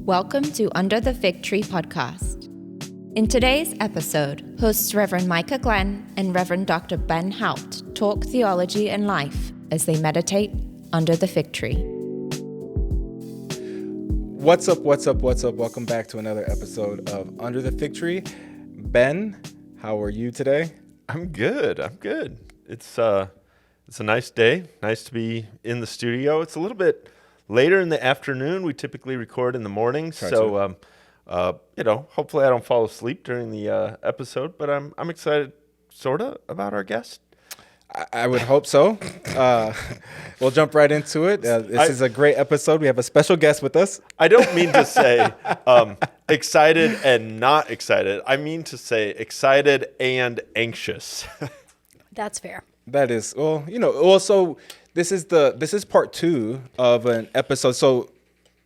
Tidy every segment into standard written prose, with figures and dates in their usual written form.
Welcome to Under the Fig Tree podcast. In today's episode, hosts Reverend Micah Glenn and Reverend Dr. Ben Haupt talk theology and life as they meditate under the fig tree. What's up? Welcome back to another episode of Under the Fig Tree. Ben, how are you today? I'm good. It's a nice day. Nice to be in the studio. It's a little bit later in the afternoon. We typically record in the morning, so hopefully I don't fall asleep during the episode. But I'm excited, sorta, about our guest. I would hope so. We'll jump right into it. This is a great episode. We have a special guest with us. I don't mean to say excited and not excited. I mean to say excited and anxious. That's fair. That is, so this is part 2 of an episode. So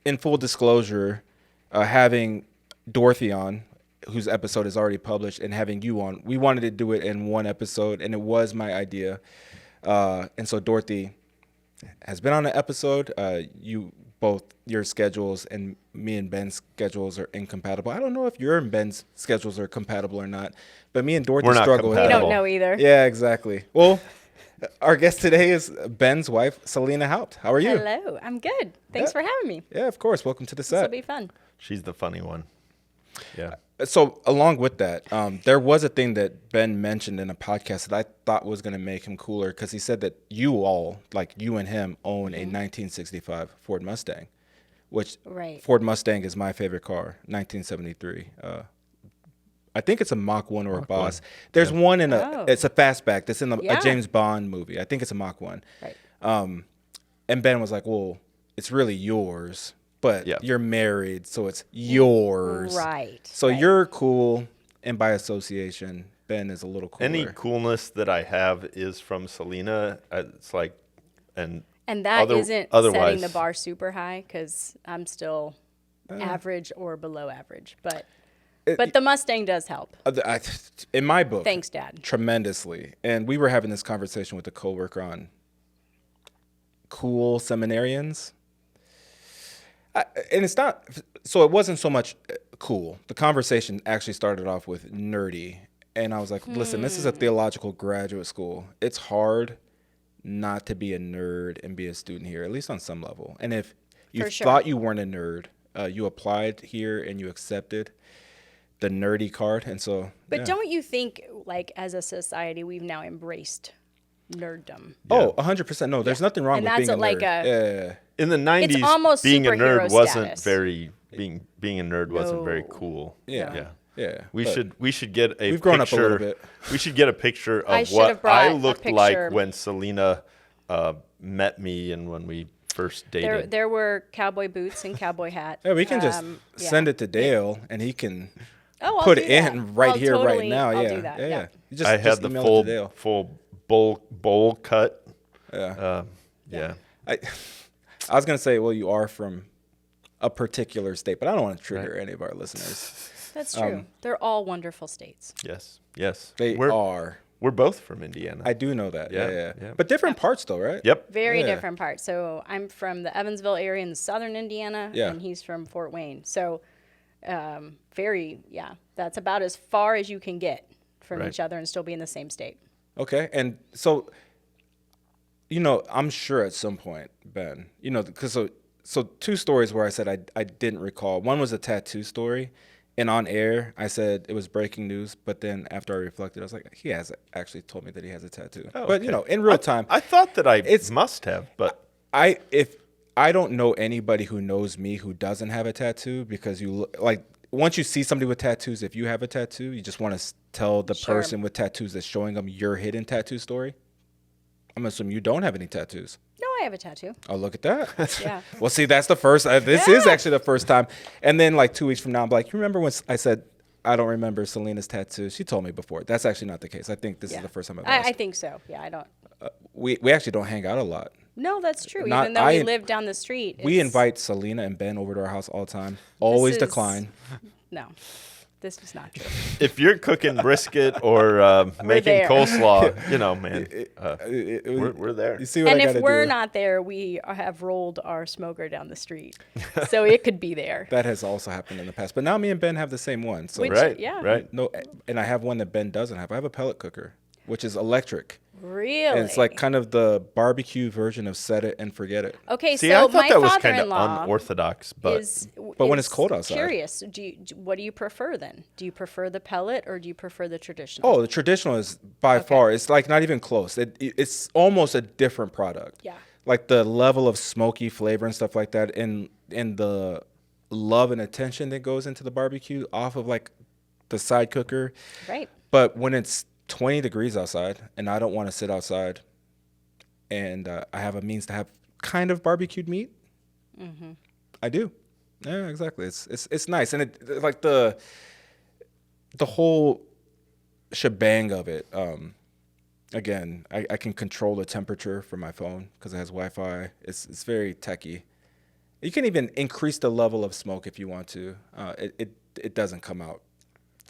in full disclosure, having Dorothy on, whose episode is already published, and having you on, we wanted to do it in one episode, and it was my idea. And so Dorothy has been on an episode. Your schedules and me and Ben's schedules are incompatible. I don't know if your and Ben's schedules are compatible or not, but me and Dorothy struggle with that. We don't know either. Yeah, exactly. Well, our guest today is Ben's wife, Celina Haupt. How are you? Hello, I'm good. Thanks for having me. Yeah, of course. Welcome to the set. This will be fun. She's the funny one. Yeah. So along with that, there was a thing that Ben mentioned in a podcast that I thought was going to make him cooler, because he said that you all, like you and him, own a 1965 Ford Mustang, which Ford Mustang is my favorite car, 1973. I think it's a Mach 1 or a Boss. There's one in it's a fastback that's in a James Bond movie. I think it's a Mach 1. Right. And Ben was like, well, it's really yours. But you're married, so it's yours. Right. So you're cool, and by association, Ben is a little cooler. Any coolness that I have is from Celina. It's like, and that isn't setting the bar super high, because I'm still average or below average. But the Mustang does help. In my book. Thanks, Dad. Tremendously. And we were having this conversation with a coworker on cool seminarians. And it's not, so it wasn't so much cool. The conversation actually started off with nerdy. And I was like, listen, this is a theological graduate school. It's hard not to be a nerd and be a student here, at least on some level. And if you thought you weren't a nerd, you applied here and you accepted the nerdy card. And so, But don't you think, like, as a society, we've now embraced nerddom? Oh, 100%. No, there's nothing wrong with being a nerd. In the 90s, being a nerd wasn't very being a nerd wasn't very cool. Yeah. We should get a We've grown up a little bit. We should get a picture of what I looked like when Celina met me and when we first dated. There were cowboy boots and cowboy hat. Yeah, we can just send it to Dale and he can put it in right here, right now. I'll do that. Yeah. I had the full bowl cut. Yeah. I was going to say, well, you are from a particular state, but I don't want to trigger any of our listeners. That's true. They're all wonderful states. Yes. They are. We're both from Indiana. I do know that. Yeah. But different parts, though, right? Yep. Very different parts. So I'm from the Evansville area in southern Indiana, and he's from Fort Wayne. So that's about as far as you can get from each other and still be in the same state. Okay. And so, I'm sure at some point, Ben, because so 2 stories where I said I didn't recall. One was a tattoo story, and on air I said it was breaking news, but then after I reflected, I was like, he has actually told me that he has a tattoo. Oh, but okay. In real time, I thought that I must have, but if I don't know anybody who knows me who doesn't have a tattoo, because once you see somebody with tattoos, if you have a tattoo, you just want to tell the person with tattoos that's showing them your hidden tattoo story. I'm assuming you don't have any tattoos. No, I have a tattoo. Oh, look at that. Yeah. Well, see, that's the first. This is actually the first time. And then 2 weeks from now, I'm like, you remember when I said I don't remember Celina's tattoo? She told me before. That's actually not the case. I think this is the first time I've asked. I think so. Yeah, I don't. We actually don't hang out a lot. No, that's true. Even though we live down the street. We invite Celina and Ben over to our house all the time. Always decline. No. This was not true. If you're cooking brisket or making coleslaw, man, we're there. You see what I gotta do? And if we're not there, we have rolled our smoker down the street, so it could be there. That has also happened in the past. But now me and Ben have the same one. So Right. No, and I have one that Ben doesn't have. I have a pellet cooker, which is electric. Really? And it's like kind of the barbecue version of set it and forget it. Okay, See, so I thought my that was kind of father-in-law unorthodox, but when it's cold outside. Curious, what do you prefer then? Do you prefer the pellet or do you prefer the traditional? Oh, the traditional is by far. It's like not even close. It's almost a different product. Yeah. Like the level of smoky flavor and stuff like that, and the love and attention that goes into the barbecue off of like the side cooker. Right. But when it's 20 degrees outside and I don't want to sit outside, and I have a means to have kind of barbecued meat, I do. Yeah, exactly. It's nice, and it like the whole shebang of it. Again, I can control the temperature from my phone because it has Wi-Fi. It's very techy. You can even increase the level of smoke if you want to. It doesn't come out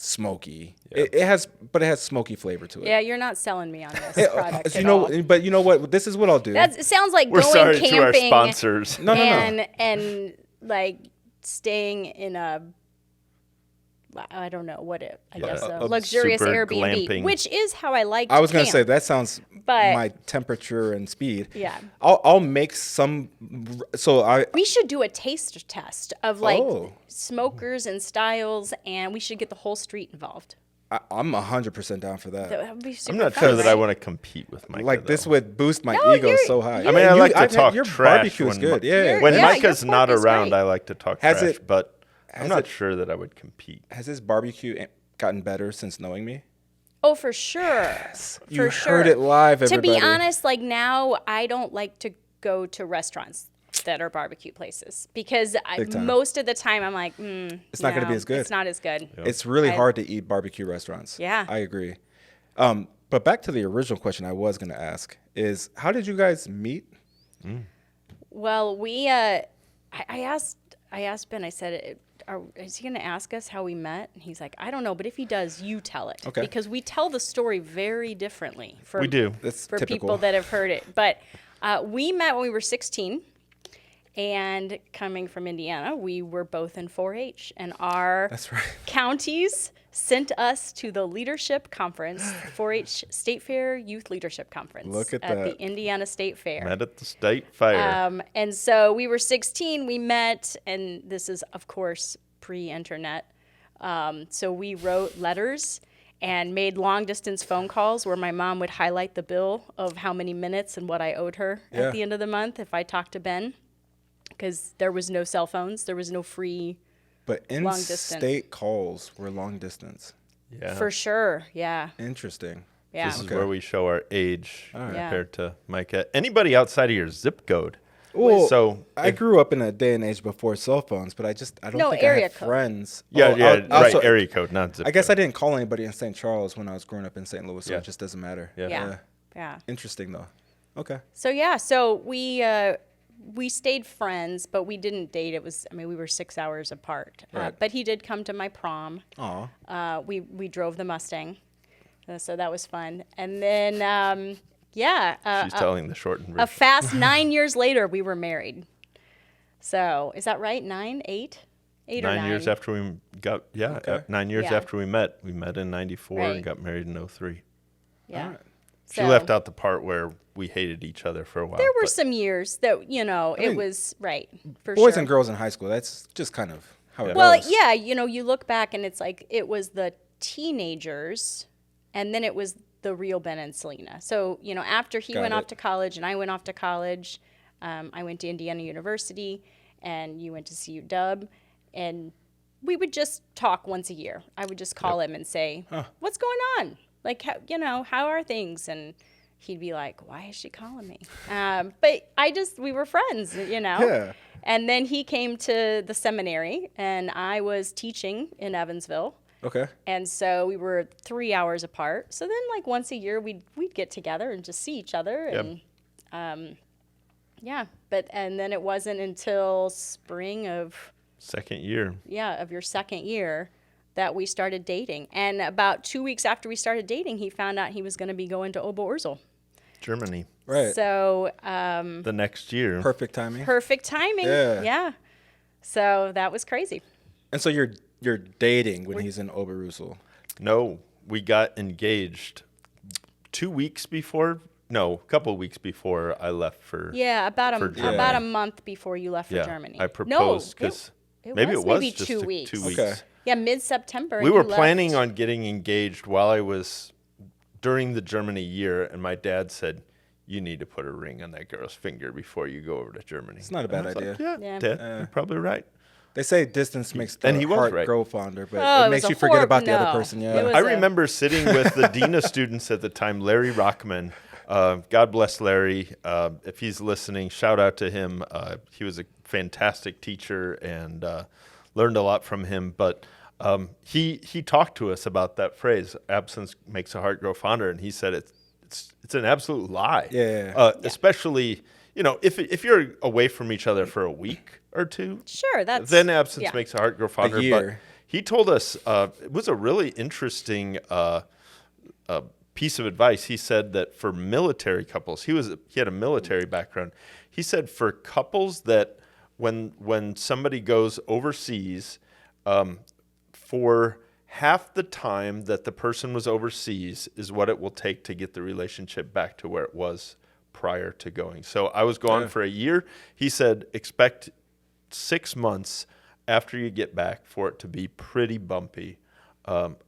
smoky. Yeah. It has smoky flavor to it. Yeah, you're not selling me on this product at all. But you know what? This is what I'll do. It sounds like we're going sorry camping to our sponsors. and like staying in a, I don't know what I guess a luxurious Airbnb, glamping. which is how I like to I was going to camp. say that sounds my temperature and speed. Yeah. I'll make some. We should do a taste test of like smokers and styles, and we should get the whole street involved. I'm 100% down for that. That would be super I'm not fun, sure that I want to compete with Micah. Like this would boost my No, ego so high. I mean, I like to talk your trash. Barbecue is good. Yeah. When Yeah, Micah's your not pork is around, great. I like to talk trash, but I'm not sure that I would compete. Has his barbecue gotten better since knowing me? Oh, for sure. You heard it live, everybody. To be honest, like now, I don't like to go to restaurants that are barbecue places because most of the time I'm like, it's not going to be as good. It's not as good. Yep. It's really hard to eat barbecue restaurants. Yeah. I agree. But back to the original question I was going to ask is, how did you guys meet? Well, I asked Ben, I said, is he going to ask us how we met? And he's like, I don't know, but if he does, you tell it. Okay. Because we tell the story very differently. We do. That's for typical. People that have heard it. But we met when we were 16. And coming from Indiana, we were both in 4-H. And our counties sent us to the leadership conference, 4-H State Fair Youth Leadership Conference. Look at the Indiana State Fair. Met at the state fair. And so we were 16, we met, and this is, of course, pre-internet. So we wrote letters and made long-distance phone calls where my mom would highlight the bill of how many minutes and what I owed her at the end of the month if I talked to Ben. Because there was no cell phones, there was no free But in-state calls were long distance. Yeah. For sure, yeah. Interesting. Yeah. This is where we show our age compared to Micah. Anybody outside of your zip code? Well, I grew up in a day and age before cell phones, but I don't think I had friends. Area code, not zip code. I guess I didn't call anybody in St. Charles when I was growing up in St. Louis, so it just doesn't matter. Yeah. Interesting, though. Okay. So we stayed friends, but we didn't date. We were 6 hours apart. Right. But he did come to my prom. Aw. We drove the Mustang, so that was fun. And then, she's telling the shortened version. A fast 9 years later, we were married. So is that right? 9, 8? 8 or 9? 9 years after we got, 9 years after we met. We met in 94 and got married in 03. Yeah. Right. She left out the part where we hated each other for a while. There were some years that, it was for boys sure. and girls in high school, that's just kind of how it Well, goes. yeah, you look back and it's like it was the teenagers and then it was the real Ben and Celina. So, after he went off to college and I went off to college, I went to Indiana University and you went to CU Dub, and we would just talk once a year. I would just call him and say, what's going on? Like, how are things? And he'd be like, why is she calling me? But we were friends, Yeah. And then he came to the seminary, and I was teaching in Evansville. Okay. And so we were 3 hours apart. So then, like, once a year, we'd get together and just see each other. And, and then it wasn't until spring of... Second year. Yeah, of your second year that we started dating. And about 2 weeks after we started dating, he found out he was going to be going to Oberursel. Germany. Right. So The next year. Perfect timing. perfect timing. Yeah. So that was crazy. And so you're dating when he's in Oberursel. No, we got engaged 2 weeks before. No, a couple of weeks before I left for. Yeah, about Germany. a month before you left for Germany. I proposed because maybe it was just 2 weeks. 2 weeks. Okay. Yeah, mid-September. We were planning on getting engaged while I was during the Germany year, and my dad said, "You need to put a ring on that girl's finger before you go over to Germany." It's not a bad And I was idea. like, Yeah. Dad, you're probably right. They say distance makes the And he was heart right. grow fonder, but Oh, it it makes was you a forget about the no. other person. It Yeah. was I a- remember sitting with the dean of students at the time, Larry Rockman. God bless Larry. If he's listening, shout out to him. He was a fantastic teacher and learned a lot from him. But he talked to us about that phrase, absence makes a heart grow fonder. And he said it's an absolute lie. Yeah. Especially, if you're away from each other for a week or two, Sure, that's... then absence yeah. makes a heart grow fonder. year. But he told us it was a really interesting piece of advice. He said that for military couples, he had a military background. He said for couples that when somebody goes overseas, for half the time that the person was overseas is what it will take to get the relationship back to where it was prior to going. So I was gone for a year. He said expect 6 months after you get back for it to be pretty bumpy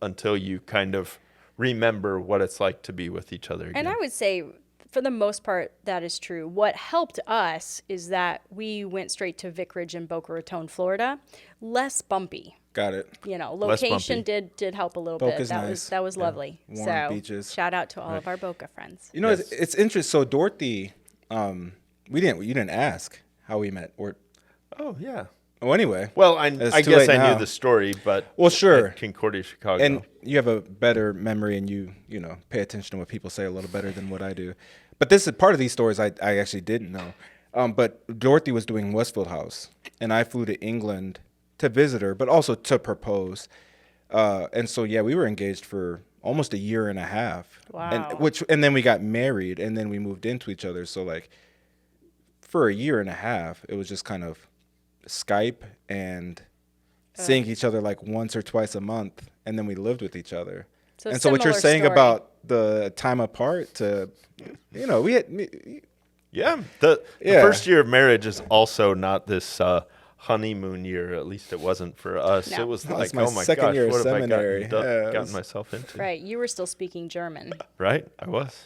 until you kind of remember what it's like to be with each other again. And I would say, for the most part, that is true. What helped us is that we went straight to Vicarage in Boca Raton, Florida. Less bumpy. Got it. Location did help a little Boca's bit. nice. That was lovely. Warm so beaches. shout out to all of our Boca friends. You know, Yes. it's interesting. So Dorothy, you didn't ask how we met, or Oh, yeah. anyway. Well, I It's too guess late I now. knew the story, but Well, sure. at Concordia, Chicago. And you have a better memory, and you pay attention to what people say a little better than what I do. But this is part of these stories I actually didn't know. But Dorothy was doing Westfield House, and I flew to England to visit her, but also to propose. And so we were engaged for almost a year and a half. Wow. And then we got married, and then we moved into each other. So for a year and a half, it was just kind of Skype and seeing each other once or twice a month, and then we lived with each other. So and so what you're similar saying story. about the time apart we had the first year of marriage is also not this honeymoon year. At least it wasn't for us. No. It was No, like, it's my oh my second gosh, year of what have seminary. I Yeah, gotten myself into? Right. You were still speaking German. Right? I was.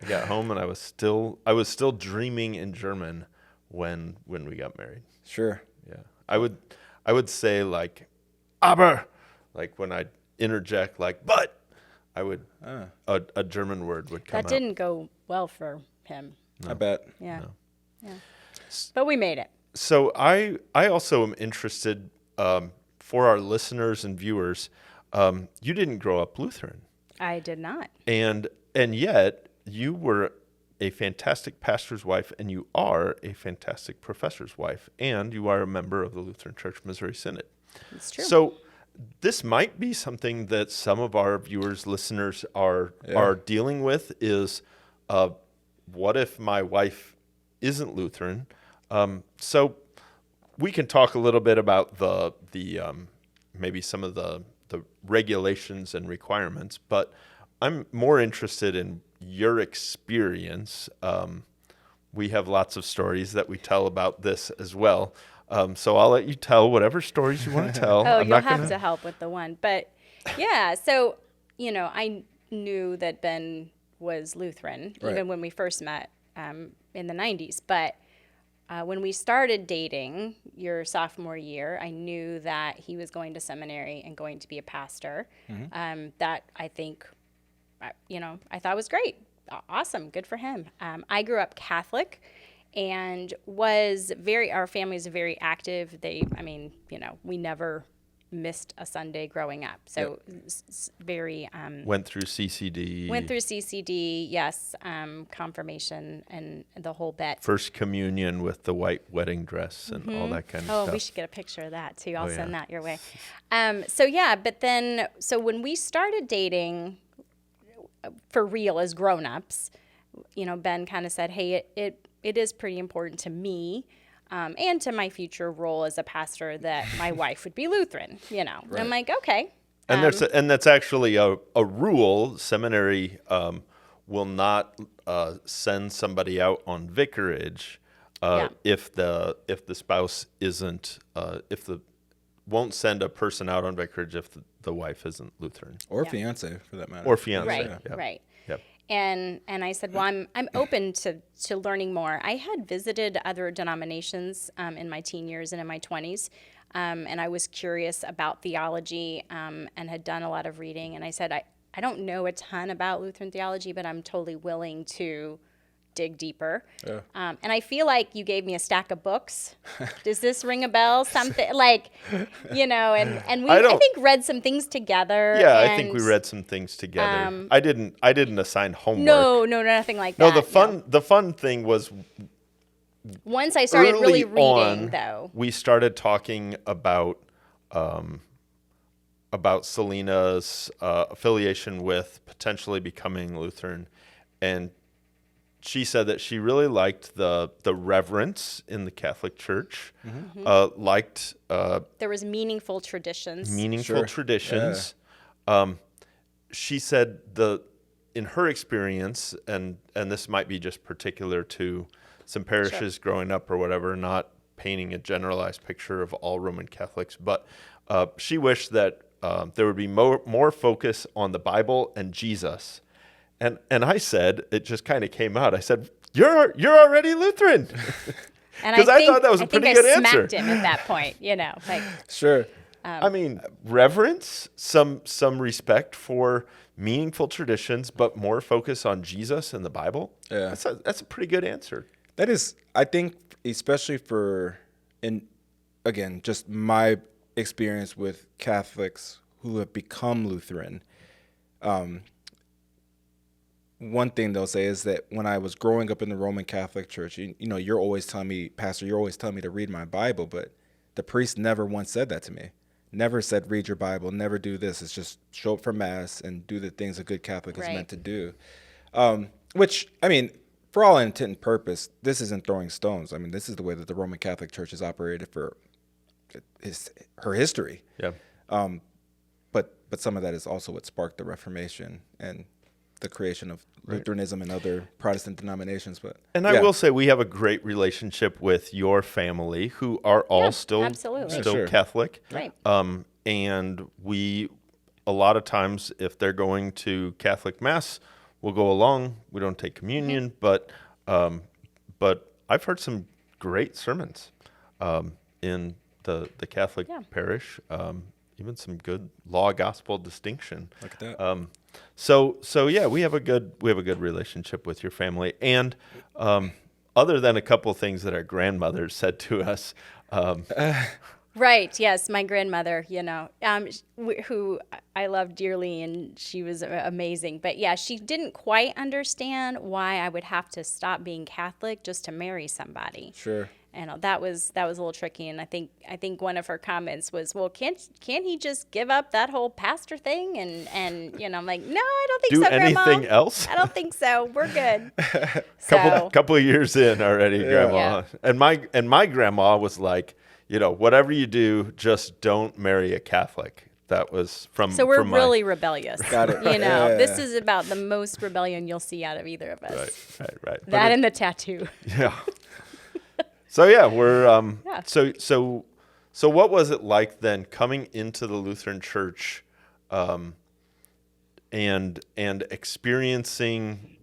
I got home and I was still dreaming in German when we got married. Sure. Yeah. I would say aber, when I interject but, I would a German word would come That out. didn't go well for him. I bet. Yeah. Yeah. But we made it. So I also am interested for our listeners and viewers. You didn't grow up Lutheran, I did not. and yet you were a fantastic pastor's wife, and you are a fantastic professor's wife, and you are a member of the Lutheran Church Missouri Synod. It's true. So this might be something that some of our viewers, listeners are dealing with is, what if my wife isn't Lutheran? So we can talk a little bit about the maybe some of the regulations and requirements, but I'm more interested in your experience. We have lots of stories that we tell about this as well. So I'll let you tell whatever stories you want to tell. Oh, I'm you'll not have gonna- to help with the one. But yeah, so, I knew that Ben was Lutheran, Right. even when we first met in the 90s. But when we started dating your sophomore year, I knew that he was going to seminary and going to be a pastor. That I think, I thought was great. Awesome. Good for him. I grew up Catholic and our family is very active. We never missed a Sunday growing up. So very went through CCD. Yes, confirmation and the whole bit. First communion with the white wedding dress and all that kind of stuff. Oh, we should get a picture of that too. I'll send that your way. But then when we started dating for real as grown-ups, Ben kind of said, hey, it is pretty important to me and to my future role as a pastor that my wife would be Lutheran, Right. I'm like, okay. And that's actually a rule. Seminary will not send somebody out on vicarage if the spouse isn't won't send a person out on vicarage if the wife isn't Lutheran or fiance for that matter. Or fiance, right. Yep. And I said, well, I'm open to learning more. I had visited other denominations in my teen years and in my 20s, and I was curious about theology and had done a lot of reading. And I said, I don't know a ton about Lutheran theology, but I'm totally willing to dig deeper. Yeah. And I feel like you gave me a stack of books. Does this ring a bell? Something and we I think read some things together. Yeah, I think we read some things together. I didn't assign homework. No, nothing like that. No, the fun thing was once I started really reading, though. We started talking about Celina's affiliation with potentially becoming Lutheran, and she said that she really liked the reverence in the Catholic Church, liked there was meaningful traditions. She said in her experience, and this might be just particular to some parishes growing up or whatever, not painting a generalized picture of all Roman Catholics, but she wished that there would be more focus on the Bible and Jesus. And I said, it just kind of came out. I said, "You're already Lutheran," because I thought that was a pretty good answer. I smacked him at that point, Sure. I mean, reverence, some respect for meaningful traditions, but more focus on Jesus and the Bible. Yeah, that's a pretty good answer. That is, I think, especially again, just my experience with Catholics who have become Lutheran. One thing they'll say is that when I was growing up in the Roman Catholic Church, you're always telling me, Pastor, you're always telling me to read my Bible, but the priest never once said that to me. Never said, read your Bible, never do this. It's just show up for Mass and do the things a good Catholic is meant to do. Which, I mean, for all intent and purpose, this isn't throwing stones. I mean, this is the way that the Roman Catholic Church has operated for her history. Yeah. But some of that is also what sparked the Reformation and the creation of Lutheranism and other Protestant denominations. I will say we have a great relationship with your family, who are all still Catholic. Right. And we, a lot of times, if they're going to Catholic Mass, we'll go along. We don't take communion, but I've heard some great sermons in the Catholic parish. Even some good law gospel distinction. Look at that. So yeah, we have a good relationship with your family, and other than a couple of things that our grandmothers said to us. Right. Yes, my grandmother, who I love dearly, and she was amazing. But yeah, she didn't quite understand why I would have to stop being Catholic just to marry somebody. Sure. And that was a little tricky, and I think one of her comments was, "Well, can't he just give up that whole pastor thing?" And I'm like, "No, I don't think so, Grandma. Do anything else? I don't think so. We're good." Couple of years in already, Grandma. Yeah. And my grandma was like, whatever you do, just don't marry a Catholic. That was from. So we're really rebellious. Got it. This is about the most rebellion you'll see out of either of us. Right. That and the tattoo. Yeah. So yeah, we're So what was it like then coming into the Lutheran Church, and experiencing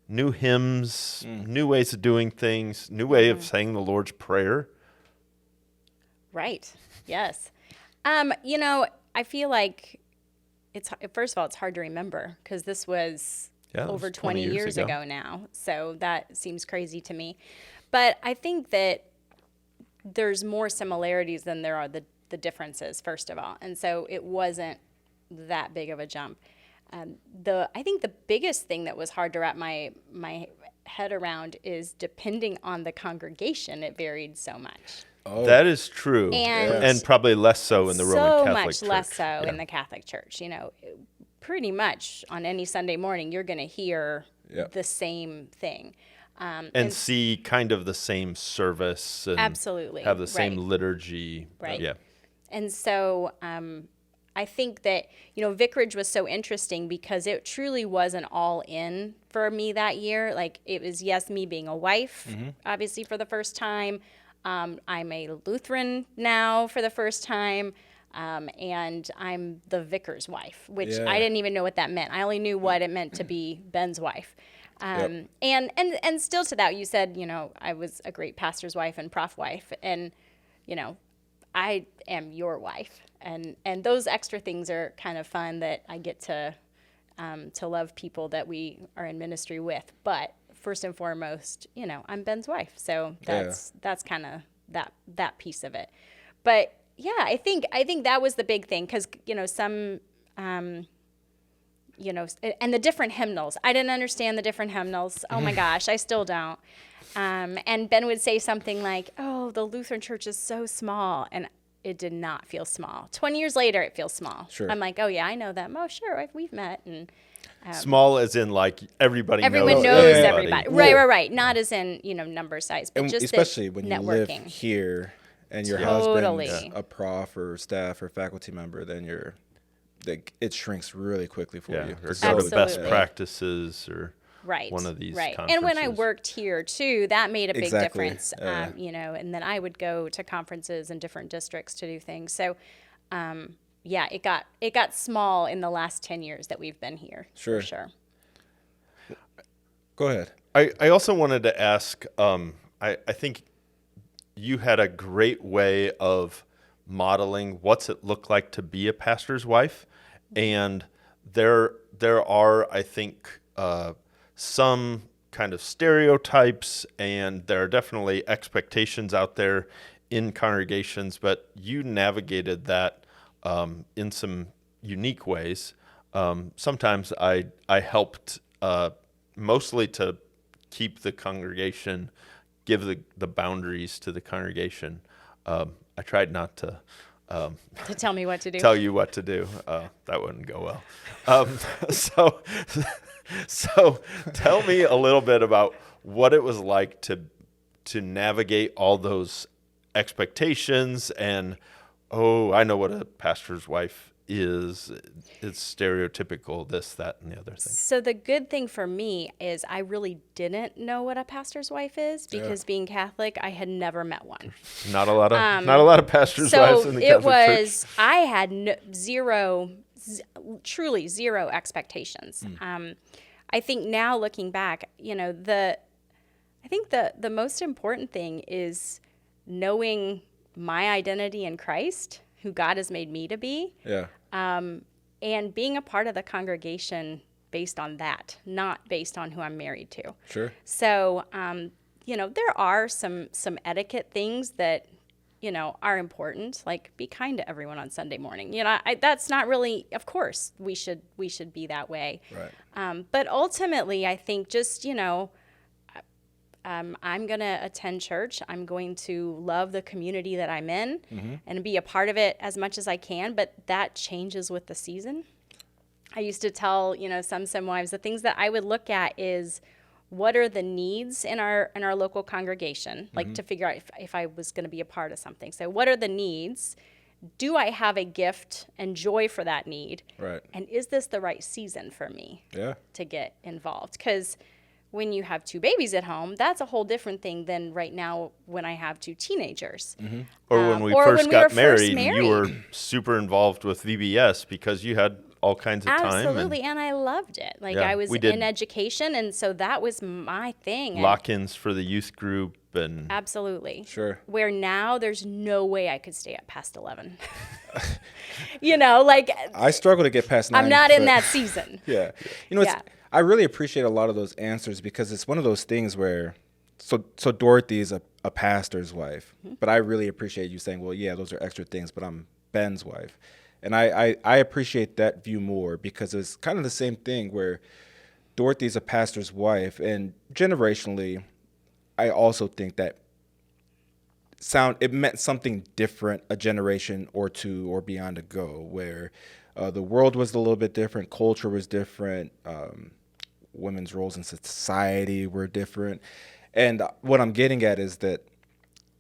new hymns, new ways of doing things, new way of saying the Lord's Prayer? Right. Yes. I feel like first of all, it's hard to remember because this was over 20 years ago now. So that seems crazy to me. But I think that there's more similarities than there are the the differences, first of all. And so it wasn't that big of a jump. I think the biggest thing that was hard to wrap my head around is depending on the congregation, it varied so much. Oh. That is true. And probably less so in the Roman Catholic Church. So much less so in the Catholic Church. You know, pretty much on any Sunday morning, you're going to hear the same thing. And see kind of the same service. And absolutely. Have the same liturgy. Right. Yeah. And so I think that, you know, vicarage was so interesting because it truly wasn't all in for me that year. Like, it was, yes, me being a wife, obviously, for the first time. I'm a Lutheran now for the first time. And I'm the vicar's wife, which I didn't even know what that meant. I only knew what it meant to be Ben's wife. And still to that, you said, you know, I was a great pastor's wife and prof wife, and, you know, I am your wife. And those extra things are kind of fun, that I get to love people that we are in ministry with. But first and foremost, you know, I'm Ben's wife. So that's kind of that piece of it. But yeah, I think that was the big thing, because, you know, some, you know, and the different hymnals. I didn't understand the different hymnals. Oh my gosh, I still don't. And Ben would say something like, "Oh, the Lutheran church is so small," and it did not feel small. 20 years later, it feels small. Sure. I'm like, "Oh yeah, I know them. Oh sure, we've met." And small as in like everyone knows everybody. Right. Not as in, you know, number size, but just especially when networking. You live here and your Totally. husband's a prof or staff or faculty member, then it shrinks really quickly for you. Or go to best practices or one of these conferences. And when I worked here too, that made a big difference. You know, and then I would go to conferences in different districts to do things. So it got small in the last 10 years that we've been here. For sure. Go ahead. I also wanted to ask, I think you had a great way of modeling what's it look like to be a pastor's wife. And there are, I think, some kind of stereotypes, and there are definitely expectations out there in congregations, but you navigated that in some unique ways. Sometimes I helped mostly to keep the congregation, give the boundaries to the congregation. I tried not to tell me what to do. Tell you what to do. That wouldn't go well. So tell me a little bit about what it was like to navigate all those expectations, and I know what a pastor's wife is. It's stereotypical, this, that, and the other thing. So the good thing for me is I really didn't know what a pastor's wife is, because being Catholic, I had never met one. Not a lot of pastors' wives in the Catholic Church. I had truly zero expectations. I think now looking back, you know, I think the most important thing is knowing my identity in Christ, who God has made me to be. Yeah. And being a part of the congregation based on that, not based on who I'm married to. Sure. So, you know, there are some etiquette things that, you know, are important, like be kind to everyone on Sunday morning. You know, that's not really, of course, we should be that way. Right. But ultimately, I think just, you know, I'm going to attend church. I'm going to love the community that I'm in and be a part of it as much as I can, but that changes with the season. I used to tell, you know, some wives, the things that I would look at is, what are the needs in our local congregation, like to figure out if I was going to be a part of something. So what are the needs? Do I have a gift and joy for that need? Right. And is this the right season for me to get involved? Because when you have two babies at home, that's a whole different thing than right now when I have two teenagers. Or when we first got married, you were super involved with VBS because you had all kinds of time. Absolutely, and I loved it. Like, I was in education, and so that was my thing. Lock-ins for the youth group. And absolutely. Sure. Where now there's no way I could stay up past 11. You know, like. I struggle to get past 9. I'm not in that season. Yeah. You know, I really appreciate a lot of those answers, because it's one of those things where, so Dorothy is a pastor's wife. But I really appreciate you saying, well, yeah, those are extra things, but I'm Ben's wife. And I appreciate that view more, because it's kind of the same thing where Dorothy's a pastor's wife, and generationally, I also think that it meant something different a generation or two or beyond ago, where the world was a little bit different, culture was different, women's roles in society were different. And what I'm getting at is that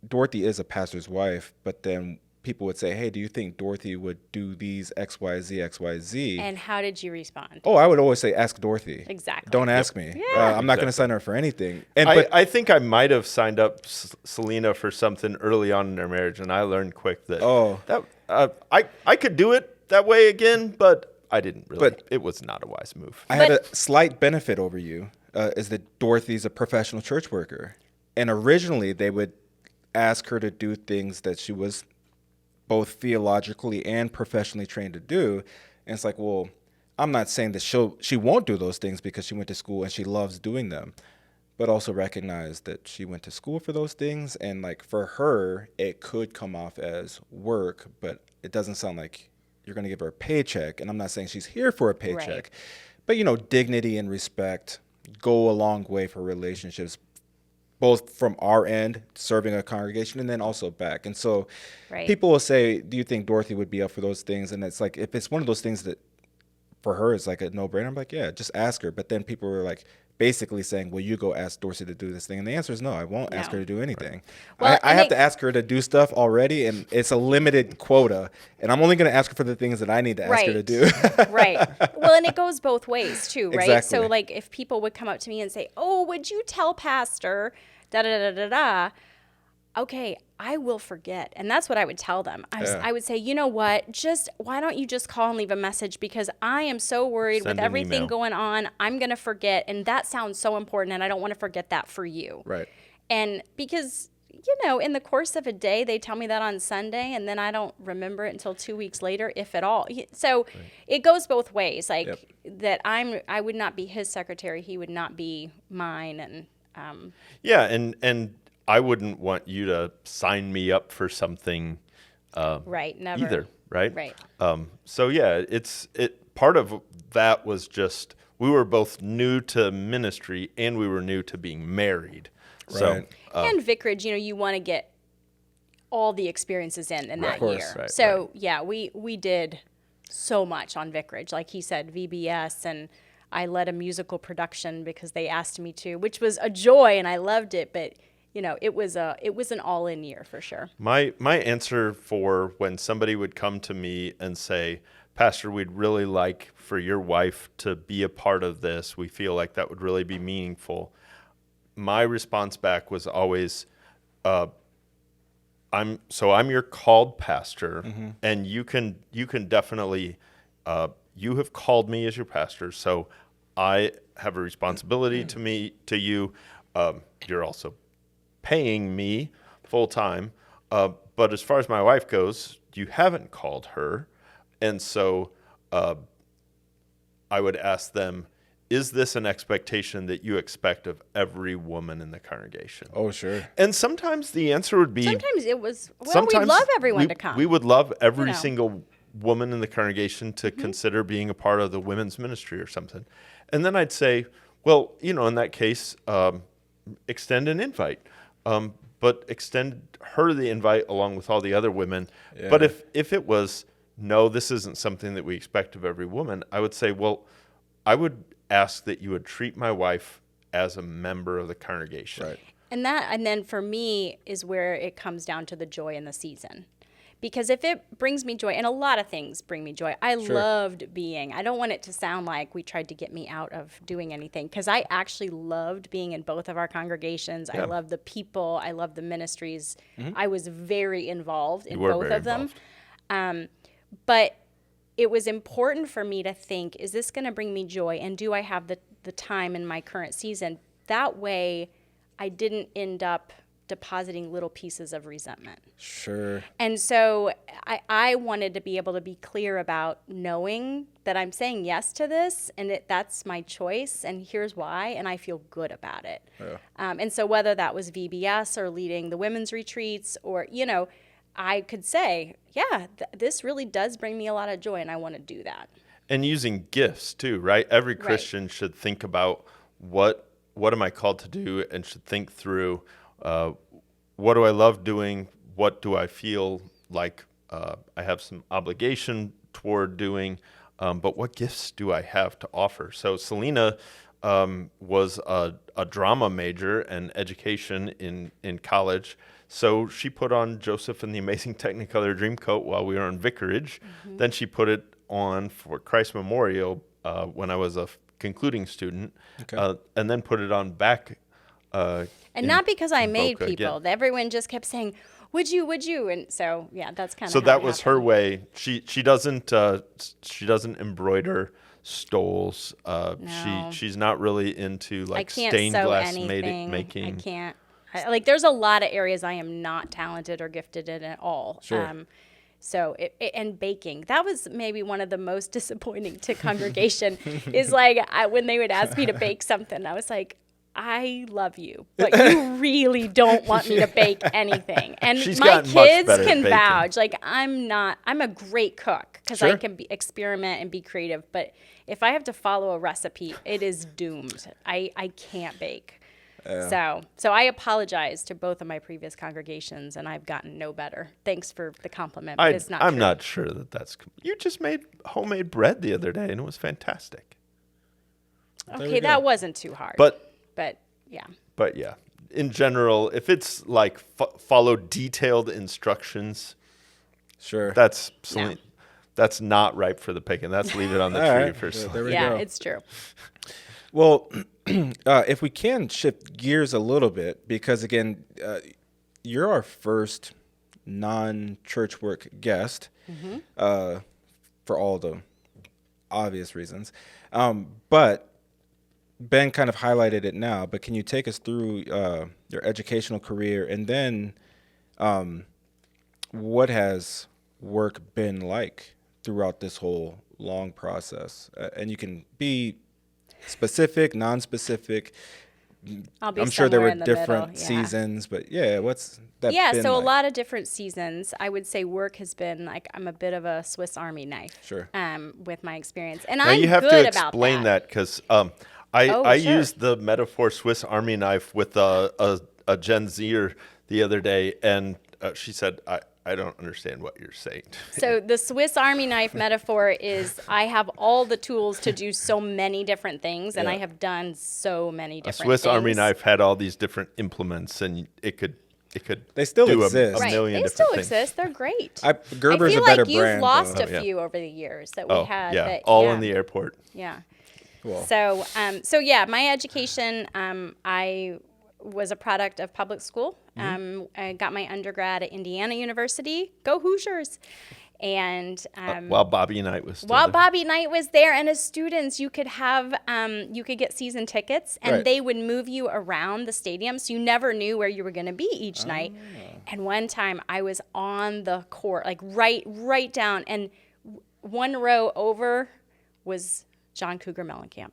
Dorothy is a pastor's wife, but then people would say, hey, do you think Dorothy would do these X, Y, Z, X, Y, Z? And how did you respond? Oh, I would always say, ask Dorothy. Exactly. Don't ask me. Yeah. I'm not going to sign her for anything. I think I might have signed up Celina for something early on in their marriage, and I learned quick that I could do it that way again, but I didn't really. But it was not a wise move. I had a slight benefit over you, is that Dorothy's a professional church worker. And originally, they would ask her to do things that she was both theologically and professionally trained to do. And it's like, well, I'm not saying that she won't do those things because she went to school and she loves doing them, but also recognize that she went to school for those things. And like for her, it could come off as work, but it doesn't sound like you're going to give her a paycheck. And I'm not saying she's here for a paycheck, but dignity and respect go a long way for relationships, both from our end, serving a congregation, and then also back. And so people will say, do you think Dorothy would be up for those things? And it's like, if it's one of those things that for her is like a no-brainer, I'm like, yeah, just ask her. But then people were like basically saying, well, you go ask Dorothy to do this thing. And the answer is no, I won't ask her to do anything. Well, I have to ask her to do stuff already, and it's a limited quota. And I'm only going to ask her for the things that I need to ask her to do. Right. Well, and it goes both ways too, right? Exactly. So like if people would come up to me and say, oh, would you tell Pastor da-da-da-da-da, okay, I will forget. And that's what I would tell them. I would say, you know what, why don't you just call and leave a message, because I am so worried with everything going on, I'm going to forget. And that sounds so important, and I don't want to forget that for you. Right. And because, in the course of a day, they tell me that on Sunday, and then I don't remember it until 2 weeks later, if at all. So it goes both ways. Like that I would not be his secretary. He would not be mine. And and I wouldn't want you to sign me up for something never either, right? So part of that was just we were both new to ministry and we were new to being married. Right. So and vicarage, you want to get all the experiences in that year. Right, so we did so much on vicarage, like he said, VBS, and I led a musical production because they asked me to, which was a joy, and I loved it. But it was an all-in year for sure. My answer for when somebody would come to me and say, Pastor, we'd really like for your wife to be a part of this. We feel like that would really be meaningful. My response back was always, I'm your called pastor, and you can definitely. You have called me as your pastor, so I have a responsibility to you. You're also paying me full time. But as far as my wife goes, you haven't called her. And so I would ask them, is this an expectation that you expect of every woman in the congregation? Oh, sure. And sometimes the answer would be... Sometimes it was, we'd love everyone to come. We would love every single woman in the congregation to consider being a part of the women's ministry or something. And then I'd say, well, in that case, extend an invite. But extend her the invite along with all the other women. Yeah. But if it was, no, this isn't something that we expect of every woman, I would say, well, I would ask that you would treat my wife as a member of the congregation. Right. And then for me is where it comes down to the joy in the season. Because if it brings me joy, and a lot of things bring me joy, I loved being. I don't want it to sound like we tried to get me out of doing anything, because I actually loved being in both of our congregations. Yeah. I loved the people. I loved the ministries. Mm-hmm. I was very involved in both of them. But it was important for me to think, is this going to bring me joy? And do I have the time in my current season? That way, I didn't end up depositing little pieces of resentment. Sure. And so I wanted to be able to be clear about knowing that I'm saying yes to this, and that's my choice, and here's why, and I feel good about it. Yeah. And so whether that was VBS or leading the women's retreats, or, I could say, yeah, this really does bring me a lot of joy, and I want to do that. And using gifts too, right? Every Christian should think about what am I called to do, and should think through what do I love doing, what do I feel like I have some obligation toward doing, but what gifts do I have to offer? So Celina was a drama major and education in college. So she put on Joseph and the Amazing Technicolor Dreamcoat while we were in Vicarage. Mm-hmm. Then she put it on for Christ Memorial when I was a concluding student, and then put it on back. And not because I made Boca people. again. Everyone just kept saying, would you? And so, yeah, that's kind of so how that it was happened. her way. She doesn't embroider stoles. No. She's not really into I like can't stained sew glass anything. making. I can't. There's a lot of areas I am not talented or gifted in at all. Sure. So and baking, that was maybe one of the most disappointing to congregation is like when they would ask me to bake something, I was like, I love you, but you really don't want me to bake anything. And She's my gotten much kids better at can baking. vouch. Like I'm a great cook because I Sure. can experiment and be creative. But if I have to follow a recipe, it is doomed. I can't bake. So I apologize to both of my previous congregations, and I've gotten no better. Thanks for the compliment, but it's not I'm true. not sure that's. You just made homemade bread the other day, and it was fantastic. Okay, that wasn't too hard. But yeah. But yeah, in general, if it's like follow detailed instructions, Sure. that's No. that's not ripe for the picking. That's leave it on the All tree right. for Yeah, some. there we Yeah, go. it's true. Well, if we can shift gears a little bit, because again, you're our first non-church work guest, for all the obvious reasons. But Ben kind of highlighted it now, but can you take us through your educational career, and then what has work been like throughout this whole long process? And you can be specific, non-specific. I'll be I'm sure there somewhere were in the different middle, yeah. seasons, but yeah, what's that Yeah, been so like? a lot of different seasons. I would say work has been like I'm a bit of a Swiss Army knife. Sure. With my experience, and Now I'm you have good to about explain that. because I sure. used the metaphor Swiss Army knife with a Gen Zer the other day, and she said, I don't understand what you're saying. So the Swiss Army knife metaphor is I have all the tools to do so many different things, and Yeah. I have done so many A different Swiss things. Army knife had all these different implements, and it could They still do exist. a Right, million they different still things. exist. They're great. Gerber's I feel a better like you've brand. lost though. a yeah. few over the years that we Oh had. yeah, that, all yeah. in the airport. Yeah. Cool. So yeah, my education, I was a product of public school. I got my undergrad at Indiana University. Go Hoosiers! And While Bobby Knight was still while there. Bobby Knight was there, and as students, you could have you could get season tickets, and Right. they would move you around the stadium, so you never knew where you were going to be each night. And one time, I was on the court, like right down, and one row over was John Cougar Mellencamp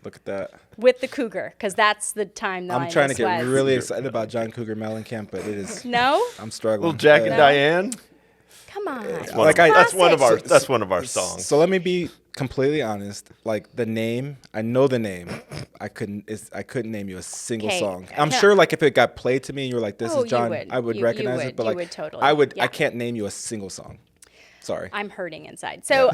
Look at that. with the Cougar, because that's the time. I'm trying to get really excited about John Cougar Mellencamp, but it is. No, I'm struggling. Little Jack and No. Diane. come on. Like That's one of our Classics. that's one of our songs. So let me be completely honest. Like the name, I know the name. I couldn't name you a single Okay. song. I'm Yeah. sure like if it got played to me and you were like, "This Oh, is you John," would. I would You recognize would. it. But You like, would totally. I would. Yeah. I can't name you a single song. Sorry. I'm hurting inside. So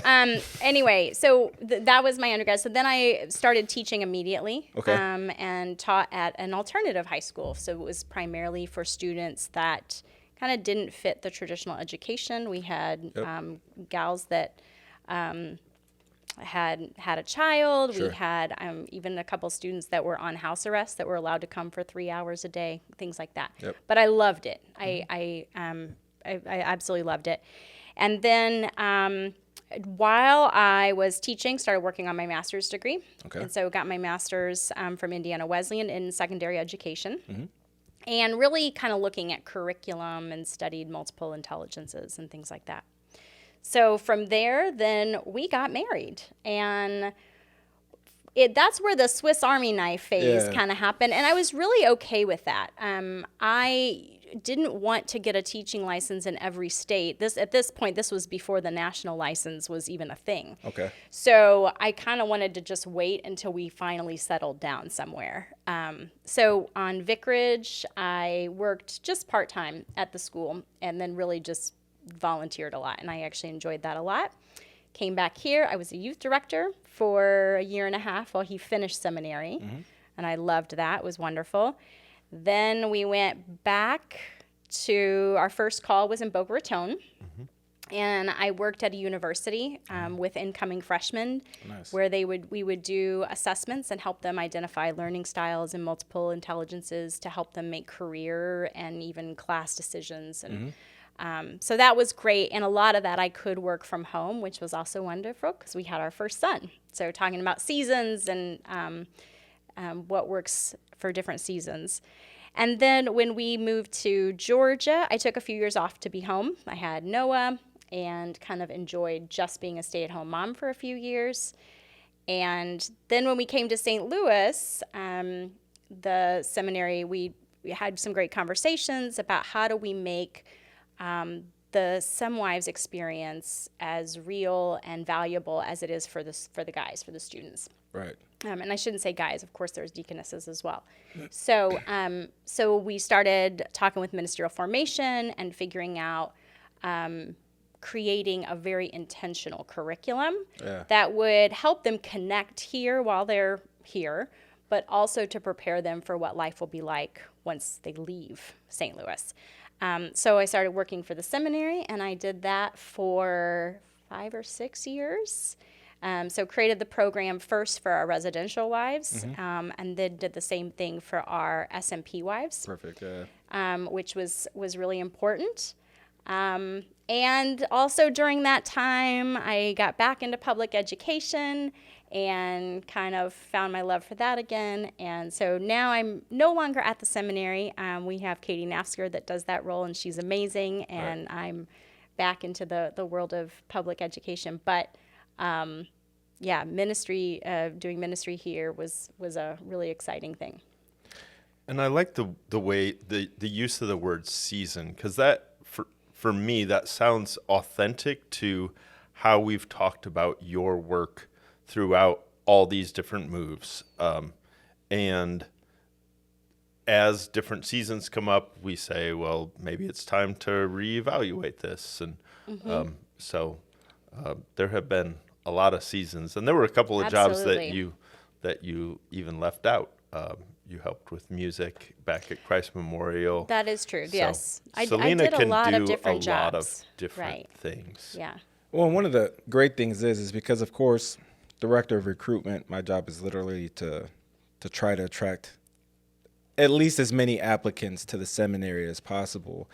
anyway, so that was my undergrad. So then I started teaching immediately, Okay. and taught at an alternative high school. So it was primarily for students that kind of didn't fit the traditional education. We had gals that had a child. Sure. We had even a couple students that were on house arrest that were allowed to come for 3 hours a day, things like that. Yep. But I loved it. I absolutely loved it. And then while I was teaching, started working on my master's degree. Okay. And so got my master's from Indiana Wesleyan in secondary education. and really kind of looking at curriculum and studied multiple intelligences and things like that. So from there, then we got married, and that's where the Swiss Army knife phase kind of happened, and I was really okay with that. I didn't want to get a teaching license in every state. At this point, this was before the national license was even a thing. Okay. So I kind of wanted to just wait until we finally settled down somewhere. So on Vicarage, I worked just part-time at the school and then really just volunteered a lot, and I actually enjoyed that a lot. Came back here. I was a youth director for a year and a half while he finished seminary, and I loved that. It was wonderful. Then we went back to, our first call was in Boca Raton, and I worked at a university with incoming freshmen, where we would do assessments and help them identify learning styles and multiple intelligences to help them make career and even class decisions. And so that was great, and a lot of that I could work from home, which was also wonderful because we had our first son. So talking about seasons and what works for different seasons. And then when we moved to Georgia, I took a few years off to be home. I had Noah and kind of enjoyed just being a stay-at-home mom for a few years. And then when we came to St. Louis, the seminary, we had some great conversations about how do we make the SemWives experience as real and valuable as it is for the guys, for the students. Right. And I shouldn't say guys, of course there's deaconesses as well. So so we started talking with ministerial formation and figuring out creating a very intentional curriculum that would help them connect here while they're here, but also to prepare them for what life will be like once they leave St. Louis. So I started working for the seminary, and I did that for 5 or 6 years. So created the program first for our residential wives, and then did the same thing for our SMP wives. Perfect. Which was really important. And also during that time, I got back into public education and kind of found my love for that again. And so now I'm no longer at the seminary. We have Katie Nafsker that does that role, and she's amazing. And I'm back into the world of public education. But ministry, doing ministry here was a really exciting thing. And I like the way the use of the word season, because that for me that sounds authentic to how we've talked about your work throughout all these different moves. And as different seasons come up, we say, well, maybe it's time to reevaluate this. And so there have been a lot of seasons, and there were a couple of jobs that you even left out. You helped with music back at Christ Memorial. That is true. So yes, Celina I did a lot of different jobs. jobs. A lot of different things. Yeah. Well, one of the great things is because, of course, director of recruitment, my job is literally to try to attract at least as many applicants to the seminary as possible.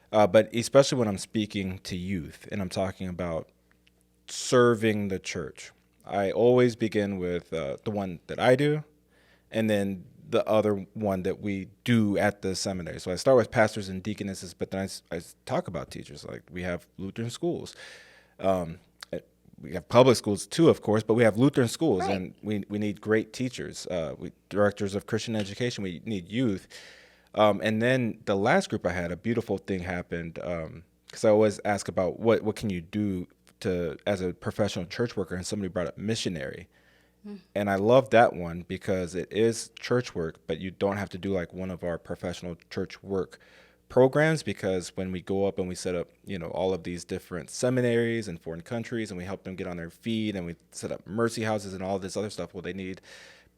But especially when I'm speaking to youth and I'm talking about serving the church, I always begin with the one that I do, and then the other one that we do at the seminary. So I start with pastors and deaconesses, but then I talk about teachers. Like we have Lutheran schools. We have public schools too, of course, but we have Lutheran schools, and we need great teachers, directors of Christian education. We need youth. And then the last group I had, a beautiful thing happened, because I always ask about what can you do as a professional church worker, and somebody brought up missionary. And I love that one because it is church work, but you don't have to do like one of our professional church work programs, because when we go up and we set up, all of these different seminaries in foreign countries, and we help them get on their feet, and we set up mercy houses and all of this other stuff, well, they need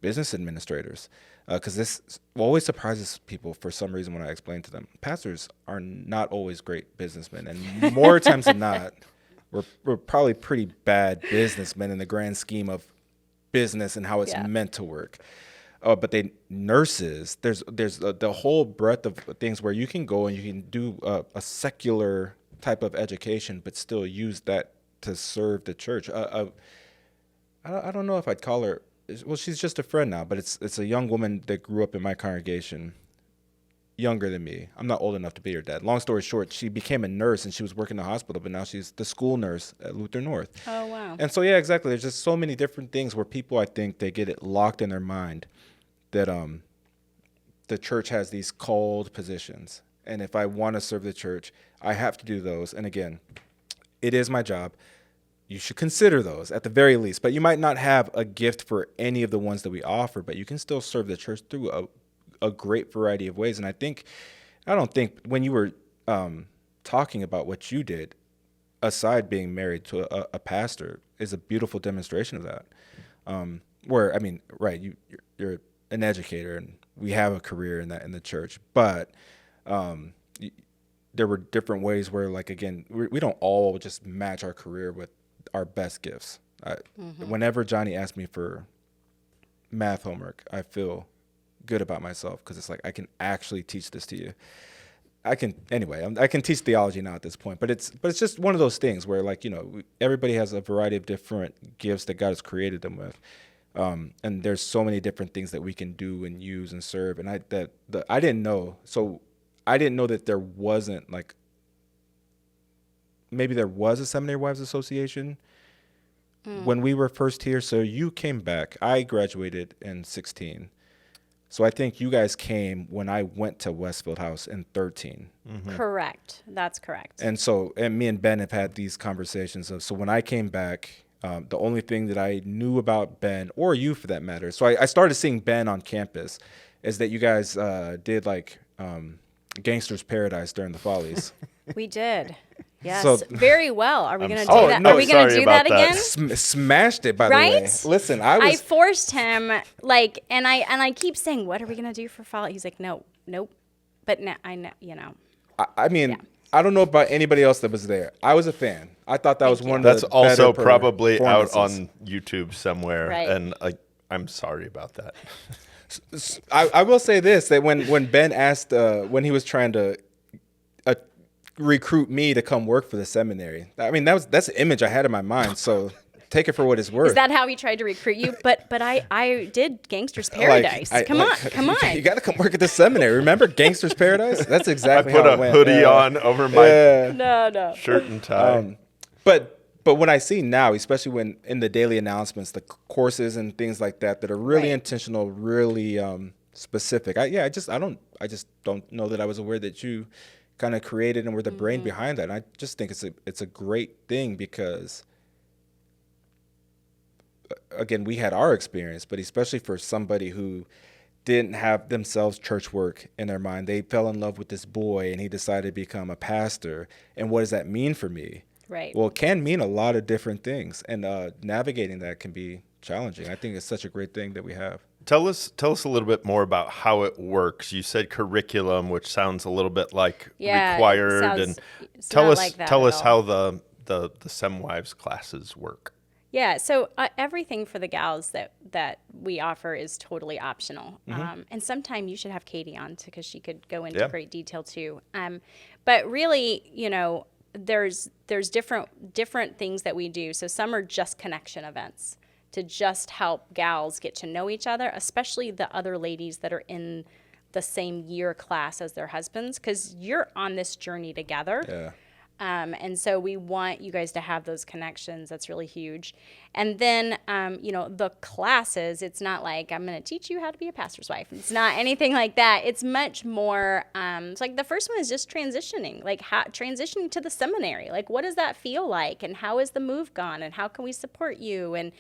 business administrators, because this always surprises people for some reason when I explain to them. Pastors are not always great businessmen, and more times than not, we're probably pretty bad businessmen in the grand scheme of business and how it's meant to work. But nurses, there's the whole breadth of things where you can go and you can do a secular type of education, but still use that to serve the church. I don't know if I'd call her, well, she's just a friend now, but it's a young woman that grew up in my congregation. younger than me. I'm not old enough to be her dad. Long story short, she became a nurse and she was working in the hospital, but now she's the school nurse at Luther North. Oh, wow. And so, yeah, exactly. There's just so many different things where people, I think, they get it locked in their mind that the church has these called positions. And if I want to serve the church, I have to do those. And again, it is my job. You should consider those at the very least. But you might not have a gift for any of the ones that we offer, but you can still serve the church through a great variety of ways. And I don't think when you were talking about what you did, aside being married to a pastor, is a beautiful demonstration of that. Where, I mean, right, you're an educator and we have a career in the church, but there were different ways where, like, again, we don't all just match our career with our best gifts. Whenever Johnny asked me for math homework, I feel good about myself because it's like, I can actually teach this to you. I can teach theology now at this point, but it's just one of those things where, like, everybody has a variety of different gifts that God has created them with. And there's so many different things that we can do and use and serve. And I didn't know. So I didn't know that there wasn't, like, maybe there was a Seminary Wives Association when we were first here. So you came back. I graduated in 16. So I think you guys came when I went to Westfield House in 13. Mm-hmm. Correct. That's correct. And me and Ben have had these conversations so when I came back, the only thing that I knew about Ben, or you for that matter, so I started seeing Ben on campus, is that you guys did, like, Gangster's Paradise during the Follies. We did. Yes, very well. Are we going to do that? No, Are we going to do that again? Smashed it, by the way. Listen, I forced him, like, and I keep saying, "What are we going to do for Follies?" He's like, "Nope." But now I know, I mean, yeah. I don't know about anybody else that was there. I was a fan. I thought that was one of the That's also probably out on YouTube somewhere, right. And I'm sorry about that. I will say this, that when Ben asked, when he was trying to recruit me to come work for the seminary, I mean, that's an image I had in my mind, so take it for what it's worth. Is that how he tried to recruit you? But I did Gangster's Paradise. Come on. You got to come work at the seminary. Remember Gangster's Paradise? That's exactly how it went. I put a hoodie on over my shirt and tie. But when I see now, especially when in the daily announcements, the courses and things like that are really intentional, really specific. I just don't know that I was aware that you kind of created and were the brain behind that. And I just think it's a great thing because, again, we had our experience, but especially for somebody who didn't have themselves church work in their mind, they fell in love with this boy and he decided to become a pastor. And what does that mean for me? Right. Well, it can mean a lot of different things, and navigating that can be challenging. I think it's such a great thing that we have. Tell us a little bit more about how it works. You said curriculum, which sounds a little bit like required, and tell us how the SemWives classes work. Yeah, so everything for the gals that we offer is totally optional. Mm-hmm. And sometime you should have Katie on because she could go into great detail too. But really, there's different things that we do. So some are just connection events to just help gals get to know each other, especially the other ladies that are in the same year class as their husbands, because you're on this journey together. Yeah. And so we want you guys to have those connections. That's really huge. And then, the classes, it's not like I'm going to teach you how to be a pastor's wife. It's not anything like that. It's much more, it's like the first one is just transitioning, like transitioning to the seminary. Like, what does that feel like? And how is the move gone? And how can we support you? And,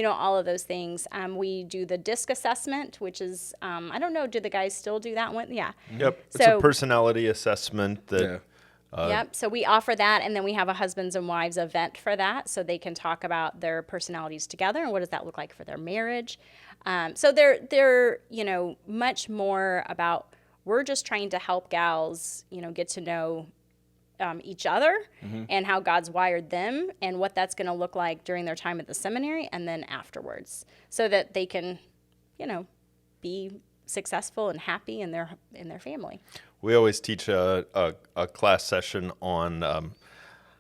all of those things. We do the DISC assessment, which is, I don't know, do the guys still do that one? Yeah. Yep. It's a personality assessment that... Yeah. Yep. So we offer that, and then we have a husbands and wives event for that, so they can talk about their personalities together and what does that look like for their marriage. So they're much more about, we're just trying to help gals get to know each other and how God's wired them and what that's going to look like during their time at the seminary and then afterwards, so that they can be successful and happy in their family. We always teach a class session on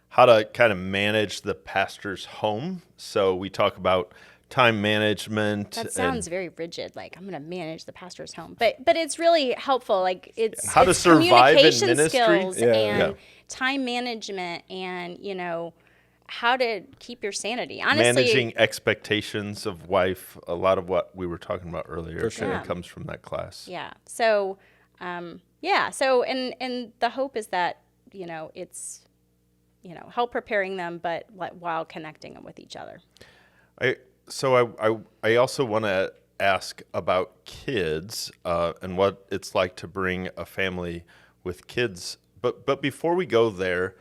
how to kind of manage the pastor's home. So we talk about time management. That sounds very rigid. Like, I'm going to manage the pastor's home, but it's really helpful. Like, it's how to survive in ministry, skills and time management, and how to keep your sanity. Honestly, managing expectations of wife. A lot of what we were talking about earlier For sure. comes from that class. Yeah. So, So, and the hope is that it's help preparing them, but while connecting them with each other. I also want to ask about kids and what it's like to bring a family with kids. But before we go there,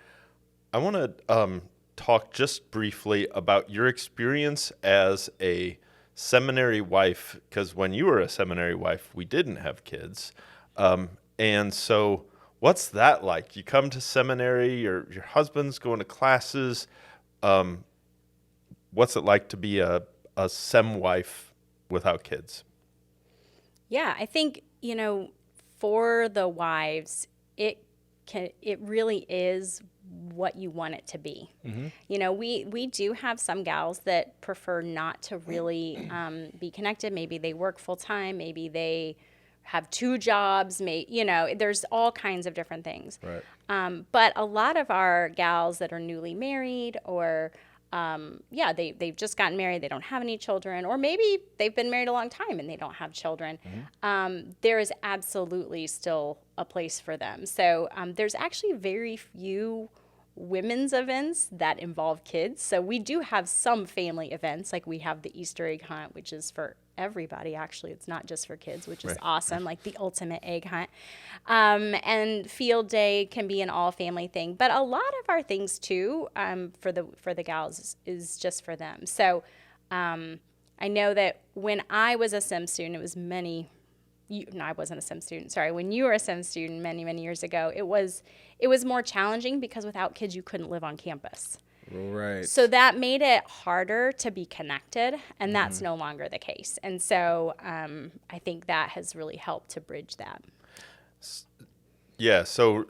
I want to talk just briefly about your experience as a seminary wife, because when you were a seminary wife, we didn't have kids. And so what's that like? You come to seminary, your husband's going to classes. What's it like to be a sem wife without kids? Yeah, I think, for the wives, it really is what you want it to be. Mm-hmm. We do have some gals that prefer not to really be connected. Maybe they work full time. Maybe they have 2 jobs. There's all kinds of different things. Right. But a lot of our gals that are newly married, or they've just gotten married, they don't have any children, or maybe they've been married a long time and they don't have children. Mm-hmm. There is absolutely still a place for them. So there's actually very few women's events that involve kids. So we do have some family events, like we have the Easter egg hunt, which is for everybody. Actually, it's not just for kids, which is awesome, like the ultimate egg hunt. And field day can be an all family thing, but a lot of our things too, for the gals is just for them. So I know that when I was a SEM student, it was I wasn't a SEM student. Sorry. When you were a SEM student many, many years ago, it was more challenging because without kids, you couldn't live on campus. Right. So that made it harder to be connected, and that's no longer the case. And so I think that has really helped to bridge that. Yeah. So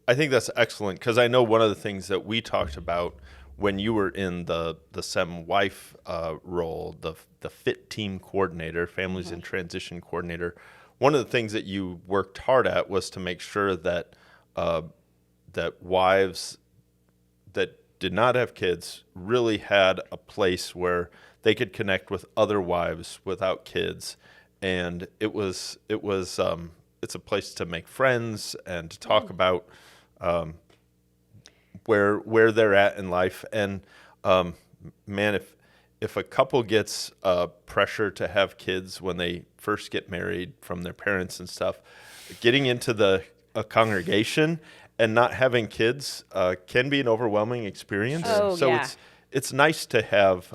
I think that's excellent, because I know one of the things that we talked about when you were in the SEM wife role, the FIT team coordinator, families in transition coordinator, one of the things that you worked hard at was to make sure that that wives that did not have kids really had a place where they could connect with other wives without kids, and it's a place to make friends and to talk about where they're at in life. And man, if a couple gets pressure to have kids when they first get married from their parents and stuff, getting into a congregation and not having kids can be an overwhelming experience. So it's nice to have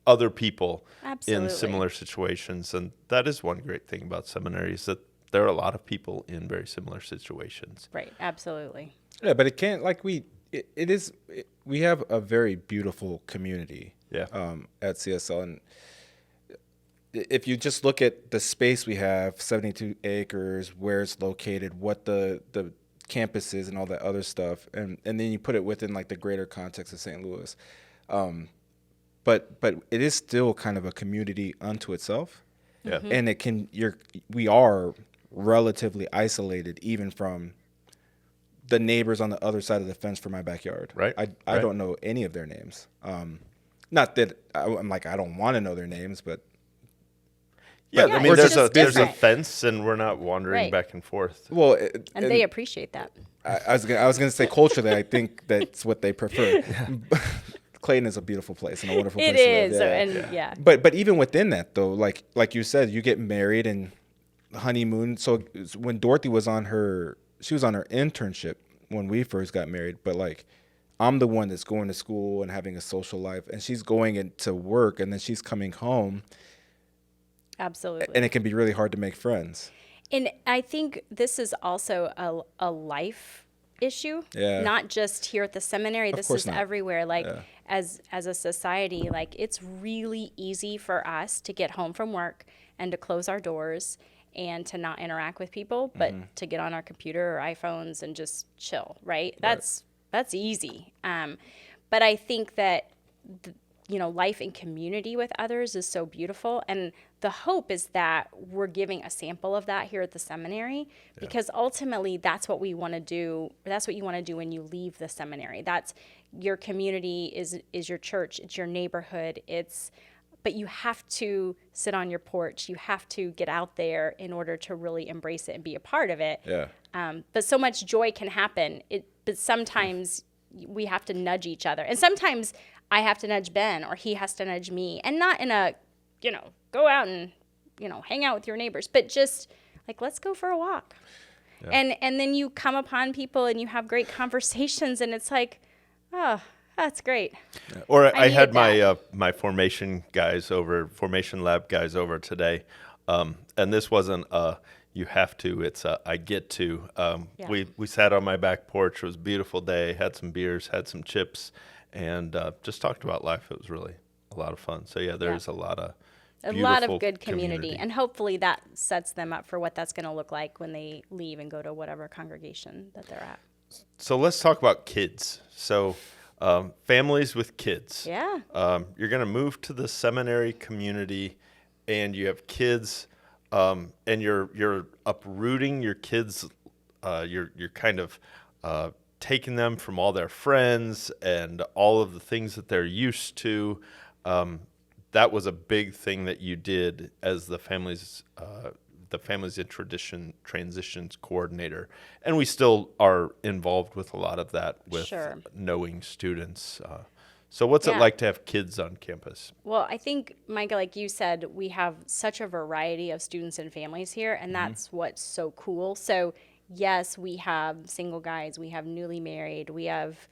other people in similar situations, and that is one great thing about seminaries, that there are a lot of people in very similar situations. Right, absolutely. Yeah, but it can't, like we have a very beautiful community at CSL, and if you just look at the space we have, 72 acres, where it's located, what the campus is and all that other stuff, and then you put it within like the greater context of St. Louis, but it is still kind of a community unto itself. Yeah. And we are relatively isolated even from the neighbors on the other side of the fence from my backyard. Right. I don't know any of their names. Not that I'm like, I don't want to know their names, but yeah, I mean, there's a fence, and we're not wandering Right. back and forth. well, And they appreciate that. I was gonna say culturally, I think that's what they prefer. Clayton is a beautiful place and a wonderful place It to is, live. and yeah. But even within that though, like you said, you get married and honeymoon. So when Dorothy was on her internship when we first got married, but like I'm the one that's going to school and having a social life, and she's going into work, and then she's coming home. Absolutely. And it can be really hard to make friends. And I think this is also a life issue, not just here at the seminary. This is everywhere. Like as a society, like it's really easy for us to get home from work and to close our doors and to not interact with people, but to get on our computer or iPhones and just chill, right? That's easy. But I think that life in community with others is so beautiful. And the hope is that we're giving a sample of that here at the seminary, because ultimately that's what we want to do. That's what you want to do when you leave the seminary. That's your community is your church. It's your neighborhood. But you have to sit on your porch. You have to get out there in order to really embrace it and be a part of it. Yeah. But so much joy can happen. But sometimes we have to nudge each other. And sometimes I have to nudge Ben, or he has to nudge me. And not in a, go out and, hang out with your neighbors. But just like, let's go for a walk. Yeah. And then you come upon people and you have great conversations. And it's like, oh, that's great. Yeah. Or I had my formation lab guys over today. And this wasn't you have to, it's I get to. We sat on my back porch. It was a beautiful day, had some beers, had some chips, and just talked about life. It was really a lot of fun. So there's a lot of good community. And hopefully that sets them up for what that's going to look like when they leave and go to whatever congregation that they're at. So let's talk about kids. So families with kids. Yeah. You're going to move to the seminary community, and you have kids, and you're uprooting your kids. You're kind of taking them from all their friends and all of the things that they're used to. That was a big thing that you did as the Families in Transitions coordinator, and we still are involved with a lot of that with knowing students. So what's it like to have kids on campus? Well, I think, Micah, like you said, we have such a variety of students and families here, and that's what's so cool. So yes, we have single guys, we have newly married, we have,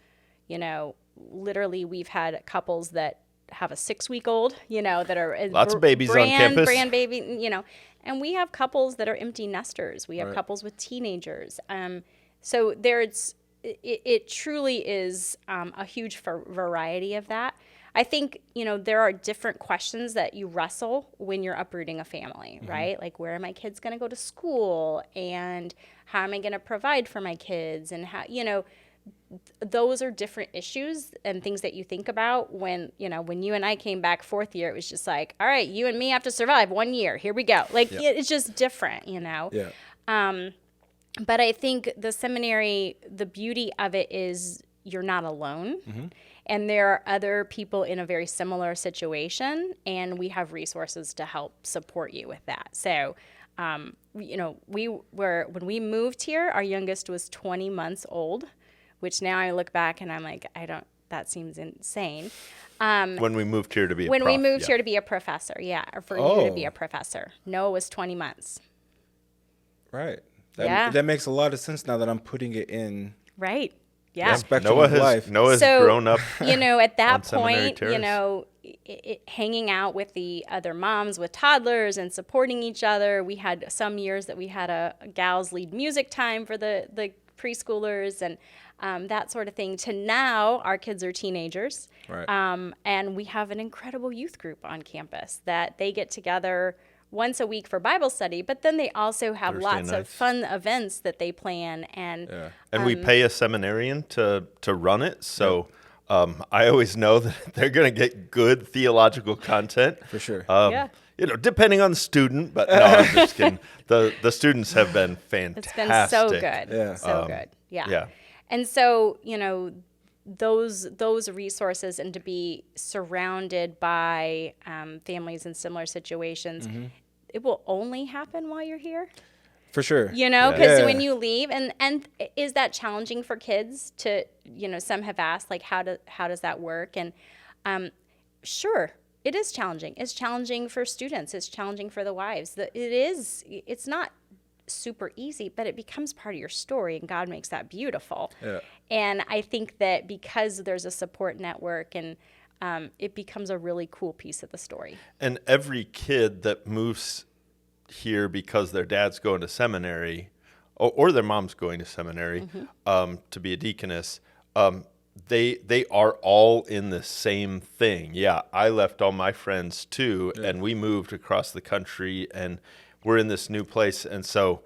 literally we've had couples that have a 6-week-old, that are lots of babies on campus, brand baby, and we have couples that are empty nesters. We have couples with teenagers. So it truly is a huge variety of that. I think, there are different questions that you wrestle when you're uprooting a family, right? Like, where are my kids going to go to school? And how am I going to provide for my kids? And how, those are different issues and things that you think about when you and I came back 4th year. It was just like, all right, you and me have to survive 1 year. Here we go. Like, it's just different, Yeah. But I think the seminary, the beauty of it is you're not alone. And there are other people in a very similar situation, and we have resources to help support you with that. So, when we moved here, our youngest was 20 months old, which now I look back and I'm like, that seems insane. When we moved here to be here to be a professor, or for you to be a professor. Noah was 20 months. Right. That makes a lot of sense now that I'm putting it in. Right. Yeah. Spectrum of life. Noah's grown up. At that point, hanging out with the other moms with toddlers and supporting each other. We had some years that we had a gals lead music time for the preschoolers and that sort of thing. To now, our kids are teenagers. Right. And we have an incredible youth group on campus that they get together once a week for Bible study, but then they also have lots of fun events that they plan. And we pay a seminarian to run it, so I always know that they're going to get good theological content. For sure. Depending on the student, but no, I'm just kidding. The students have been fantastic. It's been so good. Yeah. So good. Yeah. And so, those resources and to be surrounded by families in similar situations, it will only happen while you're here. For sure. Because when you leave, and is that challenging for kids to, some have asked, like, how does that work? And sure, it is challenging. It's challenging for students. It's challenging for the wives. It's not super easy, but it becomes part of your story, and God makes that beautiful. Yeah. And I think that because there's a support network, and it becomes a really cool piece of the story. And every kid that moves here because their dad's going to seminary, or their mom's going to seminary to be a deaconess, they are all in the same thing. Yeah, I left all my friends too, and we moved across the country, and we're in this new place. And so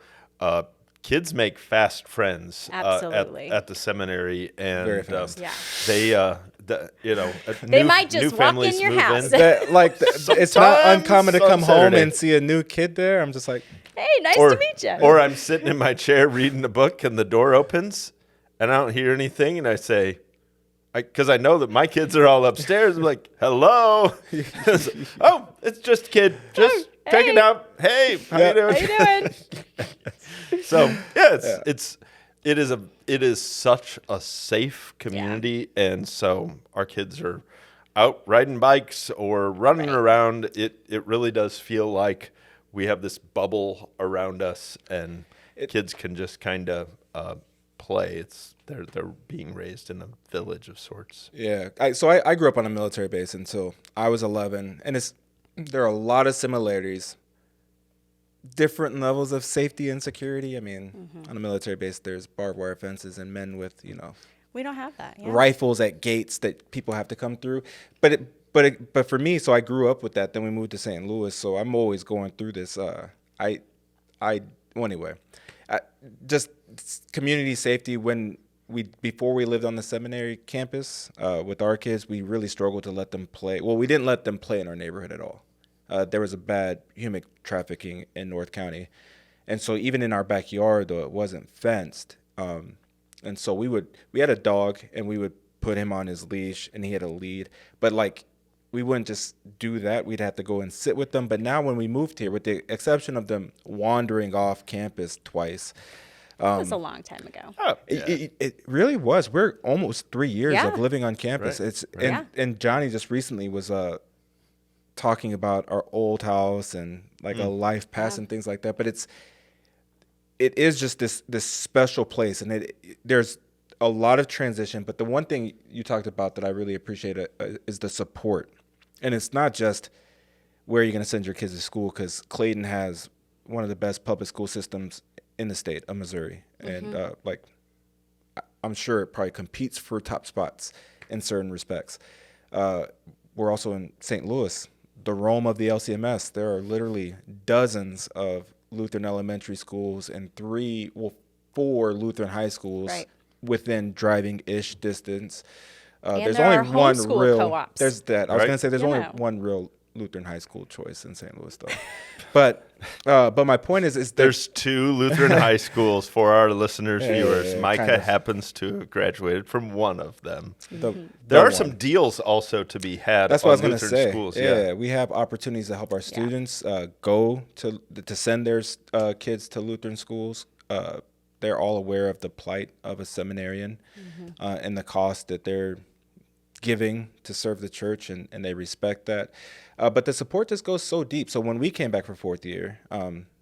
kids make fast friends Absolutely. At the seminary, and Very fast. They might just walk in your house. It's not uncommon to come home and see a new kid there. I'm just like, hey, nice to meet you. Or I'm sitting in my chair reading a book and the door opens and I don't hear anything. And I say, because I know that my kids are all upstairs. I'm like, hello. Oh, it's just a kid. Just checking out. Hey, how you doing? How you doing? So it is such a safe community, and so our kids are out riding bikes or running around. It really does feel like we have this bubble around us, and kids can just kind of play. They're being raised in a village of sorts. Yeah. I grew up on a military base until I was 11, and there are a lot of similarities. Different levels of safety and security. I mean, on a military base, there's barbed wire fences and men with, we don't have that. Yeah. rifles at gates that people have to come through. But for me, so I grew up with that. Then we moved to St. Louis, so I'm always going through this. Just community safety. Before we lived on the seminary campus with our kids, we really struggled to let them play. Well, we didn't let them play in our neighborhood at all. There was a bad human trafficking in North County. And so even in our backyard, though it wasn't fenced, and so we had a dog and we would put him on his leash and he had a lead. But we wouldn't just do that. We'd have to go and sit with them. But now when we moved here, with the exception of them wandering off campus twice. That was a long time ago. It really was. We're almost 3 years of living on campus. Right. And Johnny just recently was talking about our old house and a life pass and things like that. But it is just this special place, and there's a lot of transition. But the one thing you talked about that I really appreciate is the support, and it's not just where you're going to send your kids to school, because Clayton has one of the best public school systems in the state of Missouri, and I'm sure it probably competes for top spots in certain respects. We're also in St. Louis, the Rome of the LCMS. There are literally dozens of Lutheran elementary schools and 4 Lutheran high schools within driving-ish distance. There's only one real. Co-ops. There's that. I was going to say there's only one real Lutheran high school choice in St. Louis, though. But my point is there's 2 Lutheran high schools for our listeners, viewers. Micah kind of. happens to have graduated from one of them. There are some deals also to be had. That's what I was going to say. Schools. Yeah, we have opportunities to help our students go to send their kids to Lutheran schools. They're all aware of the plight of a seminarian and the cost that they're giving to serve the church, and they respect that. But the support just goes so deep. So when we came back for 4th year,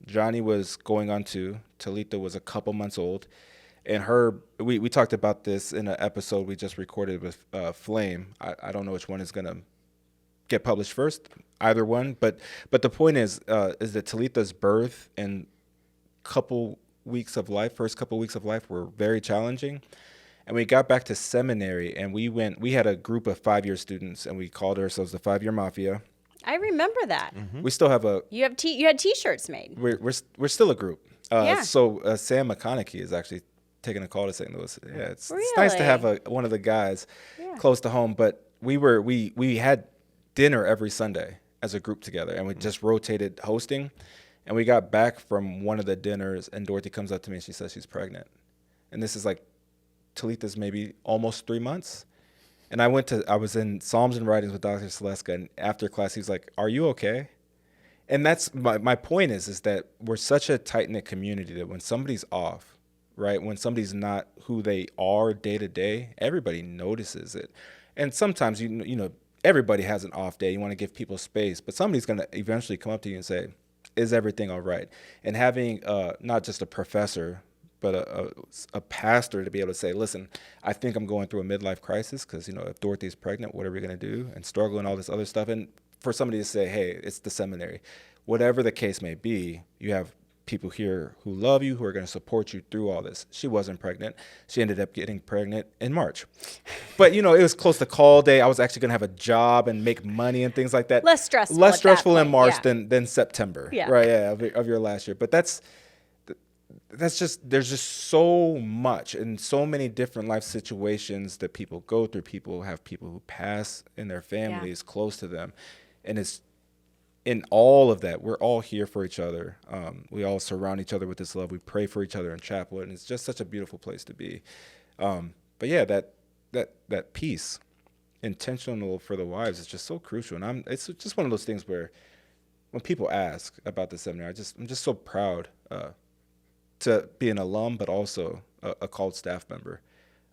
Johnny was going on 2. Talita was a couple months old. And we talked about this in an episode we just recorded with Flame. I don't know which one is going to get published first, either one. But the point is that Talita's birth and first couple weeks of life were very challenging. And we got back to seminary, and we had a group of 5-year students, and we called ourselves the 5-Year Mafia. I remember that. We still have you had T-shirts made. We're still a group. Yeah. So Sam McConaughey is actually taking a call to St. Louis. Yeah, it's Really? nice to have one of the guys close to home. But we had dinner every Sunday as a group together, and we just rotated hosting. And we got back from one of the dinners, and Dorothy comes up to me and she says she's pregnant. And this is Talita's maybe almost 3 months. And I was in Psalms and Writings with Dr. Seleska, and after class, he's like, "Are you okay?" And that's my point is that we're such a tight-knit community that when somebody's off, right, when somebody's not who they are day to day, everybody notices it. And sometimes, everybody has an off day. You want to give people space, but somebody's going to eventually come up to you and say, "Is everything all right?" And having not just a professor, but a pastor to be able to say, "Listen, I think I'm going through a midlife crisis because, if Dorothy's pregnant, what are we going to do?" And struggle and all this other stuff. And for somebody to say, "Hey, it's the seminary," whatever the case may be, you have people here who love you, who are going to support you through all this. She wasn't pregnant. She ended up getting pregnant in March. But, it was close to call day. I was actually going to have a job and make money and things like that. Less stressful. In March than September, right? Yeah, of your last year. But there's just so much and so many different life situations that people go through. People have people who pass in their families close to them. And it's in all of that, we're all here for each other. We all surround each other with this love. We pray for each other in chapel, and it's just such a beautiful place to be. But yeah, that peace, intentional for the wives, is just so crucial. And it's just one of those things where when people ask about the seminary, I'm just so proud to be an alum, but also a called staff member.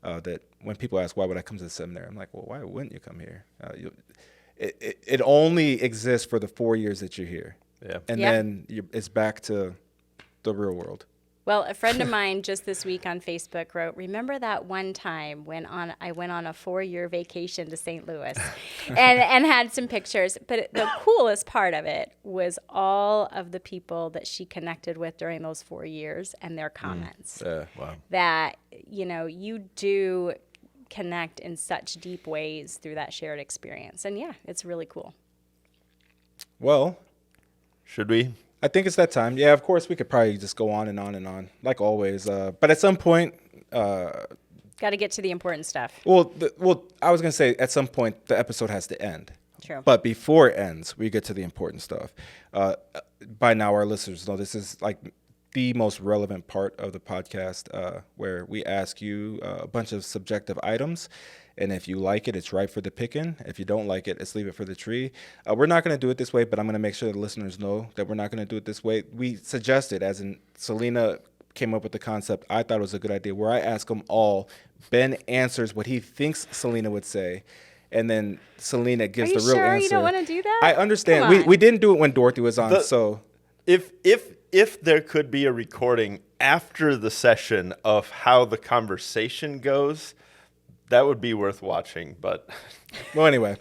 That when people ask, why would I come to the seminary? I'm like, well, why wouldn't you come here? It only exists for the 4 years that you're here. Yeah. And then it's back to the real world. Well, a friend of mine just this week on Facebook wrote, remember that one time when I went on a 4-year vacation to St. Louis and had some pictures. But the coolest part of it was all of the people that she connected with during those 4 years and their comments. Wow. That, you do connect in such deep ways through that shared experience. And yeah, it's really cool. Well, should we? I think it's that time. Yeah, of course, we could probably just go on and on and on, like always. But at some point... got to get to the important stuff. Well, I was going to say, at some point, the episode has to end. True. But before it ends, we get to the important stuff. By now, our listeners know this is like the most relevant part of the podcast, where we ask you a bunch of subjective items. And if you like it, it's right for the picking. If you don't like it, it's leave it for the tree. We're not going to do it this way, but I'm going to make sure the listeners know that we're not going to do it this way. We suggested, as in Celina came up with the concept, I thought it was a good idea, where I ask them all, Ben answers what he thinks Celina would say, and then Celina gives the real answer. Are you sure you don't want to do that? I understand. We didn't do it when Dorothy was on, so... If there could be a recording after the session of how the conversation goes, that would be worth watching. But well, anyway,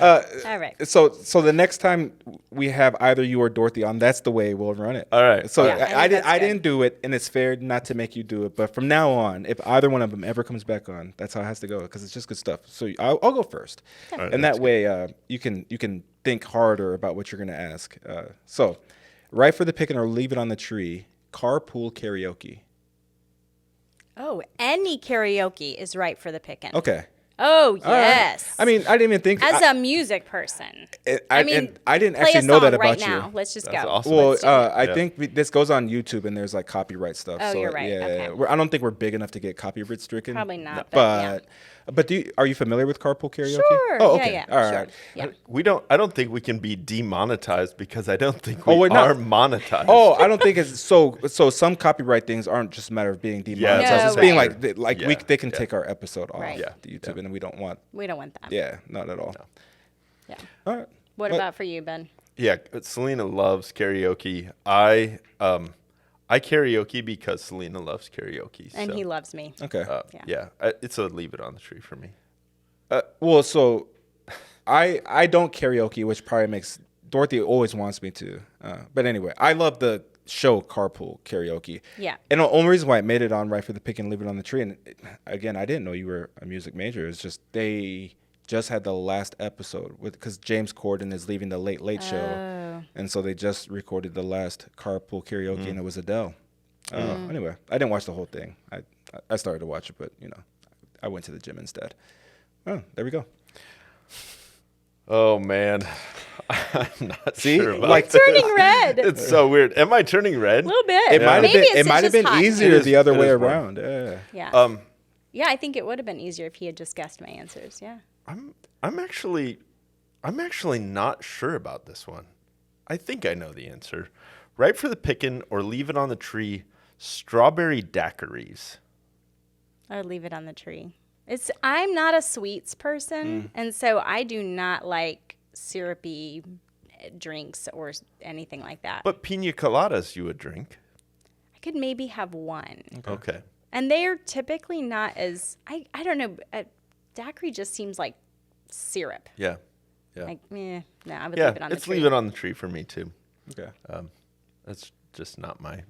all right. So the next time we have either you or Dorothy on, that's the way we'll run it. All right. So I didn't do it, and it's fair not to make you do it. But from now on, if either one of them ever comes back on, that's how it has to go, because it's just good stuff. So I'll go first, and that way you can think harder about what you're going to ask. So. Right for the picking or leave it on the tree. Carpool karaoke. Oh, any karaoke is right for the picking. Okay. Oh, yes. Right. I mean, I didn't even think... As a music person. I didn't actually know that about right you. Now. Let's just That's go. awesome. Well, I think this goes on YouTube, and there's like copyright stuff. Oh, so, you're right. Yeah, okay. I don't think we're big enough to get copyright stricken. Probably not. No. But are you familiar with carpool karaoke? Sure. Oh, okay. Yeah. All sure. right. Yeah. I don't think we can be demonetized, because I don't think we are monetized. Oh, I don't think it's so some copyright things aren't just a matter of being demonetized. Yeah, it's being they can take our episode off the YouTube, and we don't want that. Yeah, not at all. No. Yeah. All right. What about for you, Ben? Yeah, Celina loves karaoke. I karaoke because Celina loves karaoke. And he loves me. Okay. It's a leave it on the tree for me. Well, so I don't karaoke, which probably makes Dorothy always wants me to. But anyway, I love the show Carpool Karaoke. Yeah. And the only reason why it made it on Right for the Pick and Leave It on the Tree, and again, I didn't know you were a music major. It's just they just had the last episode because James Corden is leaving the Late Late Show, and so they just recorded the last Carpool Karaoke, and it was Adele. Anyway, I didn't watch the whole thing. I started to watch it, but I went to the gym instead. Oh, there we go. Oh man, I'm not sure about like turning red. It's so weird. Am I turning red? A little bit. It might have been easier the other way around. Yeah. Yeah, I think it would have been easier if he had just guessed my answers. Yeah. I'm actually not sure about this one. I think I know the answer. Right for the pickin' or leave it on the tree. Strawberry daiquiris. I would leave it on the tree. I'm not a sweets person, and so I do not like syrupy drinks or anything like that. But pina coladas you would drink. I could maybe have one. Okay. And they are typically not as, I don't know, daiquiri just seems like syrup. Yeah. Like, no, I would leave it on the tree. It's leave it on the tree for me too. Okay. That's just not my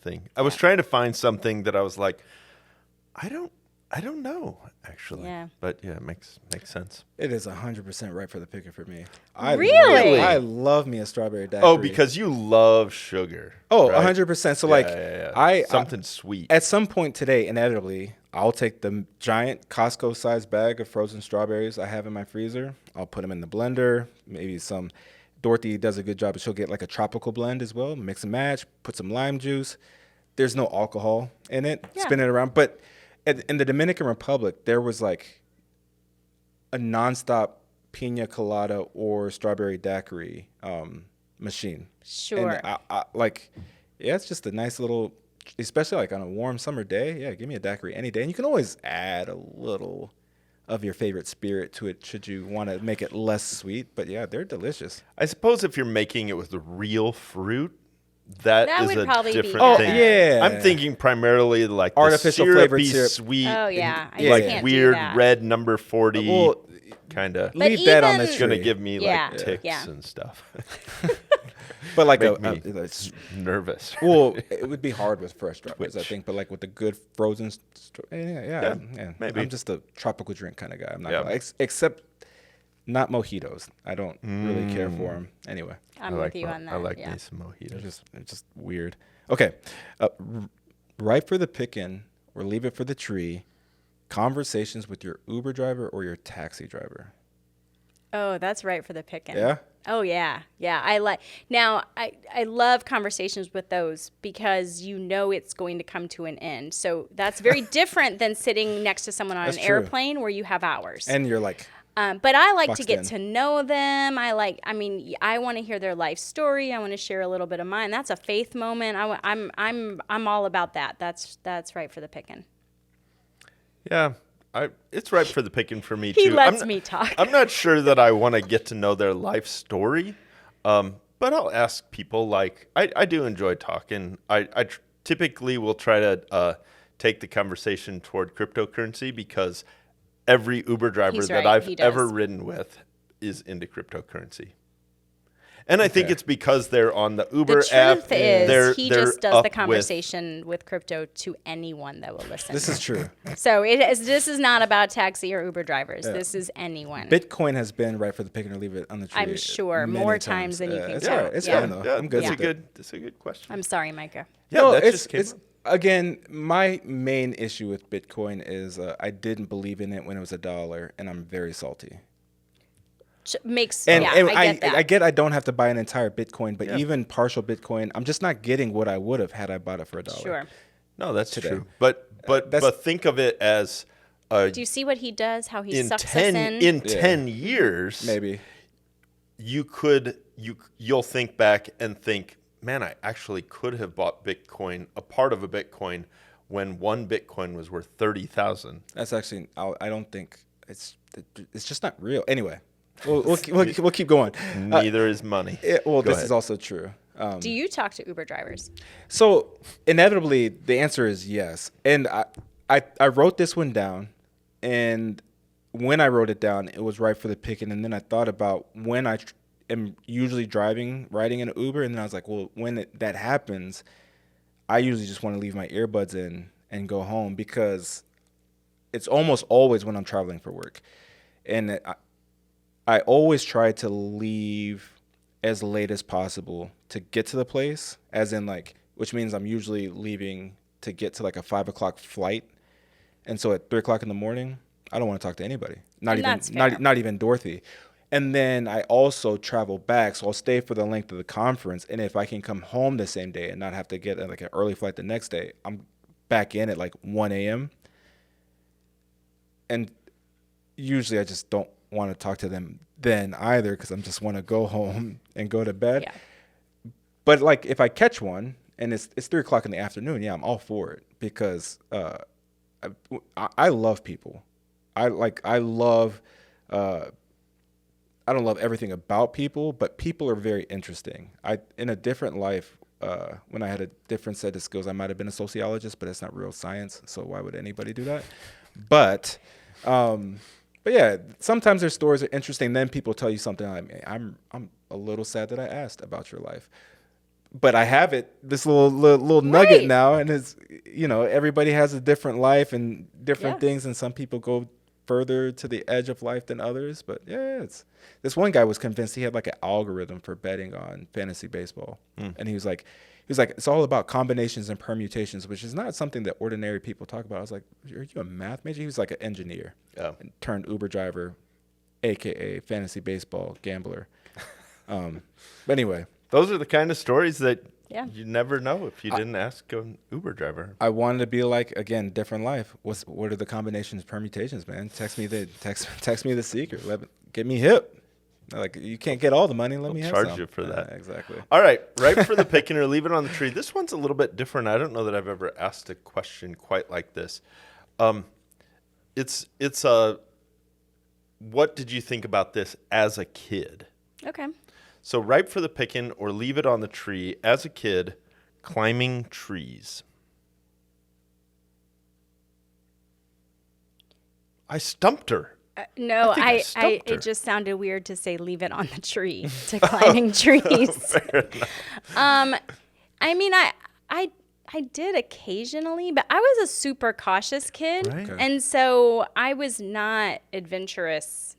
thing. I was trying to find something that I was like, I I don't know, actually. Yeah. But yeah, it makes sense. It is 100% right for the picking for me. Really? I love me a strawberry daiquiri. Oh, because you love sugar. Oh, right? 100%. So Something sweet. At some point today, inevitably, I'll take the giant Costco-sized bag of frozen strawberries I have in my freezer. I'll put them in the blender. Maybe Dorothy does a good job, but she'll get like a tropical blend as well. Mix and match, put some lime juice. There's no alcohol in it. Yeah. Spin it around. But in the Dominican Republic, there was like a nonstop pina colada or strawberry daiquiri machine. Sure. And it's just a nice little, especially like on a warm summer day. Yeah, give me a daiquiri any day. And you can always add a little of your favorite spirit to it should you want to make it less sweet. But yeah, they're delicious. I suppose if you're making it with real fruit, that is would a probably be different better. thing. Yeah. I'm thinking primarily like Artificial the flavored syrupy, syrup. sweet, Oh, yeah. I like just can't do weird that. red number 40 Well, kind of. But leave that on the even- It's going to tree. give me Yeah. like ticks Yeah. and stuff. But like Make me it's- nervous. well, it would be hard with fresh strawberries, I Twitch. think. But like with the good frozen, yeah. maybe. I'm just a tropical drink kind of guy. I'm not Yeah. gonna, except not mojitos. I don't really care for them anyway. I'm I with like you on that. I like yeah. me some mojitos. It's just weird. Okay, right for the pickin' or leave it for the tree. Conversations with your Uber driver or your taxi driver. Oh, that's right for the picking. Yeah? Oh yeah. Yeah. I love conversations with those because you know it's going to come to an end. So that's very different than sitting next to someone on That's an true. airplane where you have hours. And you're like, But I like to boxed get in. to know them. I want to hear their life story. I want to share a little bit of mine. That's a faith moment. I'm all about that. That's right for the picking. Yeah, it's right for the picking for me He too. lets me talk. I'm not sure that I want to get to know their life story, but I'll ask people. Like I do enjoy talking. I typically will try to take the conversation toward cryptocurrency because every Uber driver He's that right, I've he does. ever ridden with is into cryptocurrency. And I think it's because they're on the Uber The app. truth is, he they're just does up the with- conversation with crypto to anyone that will listen. this is true. So this is not about taxi or Uber drivers. This is anyone. Bitcoin has been right for the picking or leave it on the tree. I'm sure, many more times than you can It's count. all right. It's Yeah. fine though. Yeah, I'm good that's with a it. good. That's a good question. I'm sorry, Micah. Yeah, No, that it's, just came it's up. again, my main issue with Bitcoin is I didn't believe in it when it was $1, and I'm very salty. And I get that. I get I don't have to buy an entire Bitcoin, but even partial Bitcoin, I'm just not getting what I would have had I bought it for $1. Sure. No, that's today. true. But think of it as Do you see what he does? How he in sucks 10 us in? in 10 years Maybe. you'll think back and think, man, I actually could have bought Bitcoin, a part of a Bitcoin, when one Bitcoin was worth 30,000. That's actually I don't think it's just not real. Anyway, we'll keep going. Neither is money. Well, Go this ahead. is also true. Do you talk to Uber drivers? So inevitably, the answer is yes. And I wrote this one down, and when I wrote it down, it was right for the picking. And then I thought about when I am usually riding in an Uber, and then I was like, well, when that happens, I usually just want to leave my earbuds in and go home because it's almost always when I'm traveling for work. And I always try to leave as late as possible to get to the place, as in which means I'm usually leaving to get to like a 5 o'clock flight. And so at 3 o'clock in the morning, I don't want to talk to anybody, And that's fair. not even Dorothy. And then I also travel back, so I'll stay for the length of the conference. And if I can come home the same day and not have to get like an early flight the next day, I'm back in at like 1 a.m. And usually I just don't want to talk to them then either because I just want to go home and go to bed. Yeah. But like if I catch one and it's 3 o'clock in the afternoon, yeah, I'm all for it because I love people. I don't love everything about people, but people are very interesting. In a different life, when I had a different set of skills, I might have been a sociologist, but it's not real science, so why would anybody do that? But yeah, sometimes their stories are interesting. Then people tell you something like, I'm a little sad that I asked about your life. but I have this little nugget now, and it's, everybody has a different life and different things, and some people go further to the edge of life than others. But this one guy was convinced he had like an algorithm for betting on fantasy baseball, and he was like, it's all about combinations and permutations, which is not something that ordinary people talk about. I was like, are you a math major? He was like an engineer, and turned Uber driver, AKA fantasy baseball gambler. But anyway, those are the kind of stories that you never know if you didn't ask an Uber driver. I wanted to be like, again, different life. What are the combinations, permutations, man? Text me the secret. Get me hip. Like, you can't get all the money. Let me have charge some. you for that. Exactly. All right, ripe for the picking or leave it on the tree. This one's a little bit different. I don't know that I've ever asked a question quite like this. It's what did you think about this as a kid? Okay. So ripe for the picking or leave it on the tree as a kid, climbing trees. I stumped her. No, it just sounded weird to say leave it on the tree to climbing trees. Fair enough. I mean, I did occasionally, but I was a super cautious kid. Right. Okay. And so I was not adventurous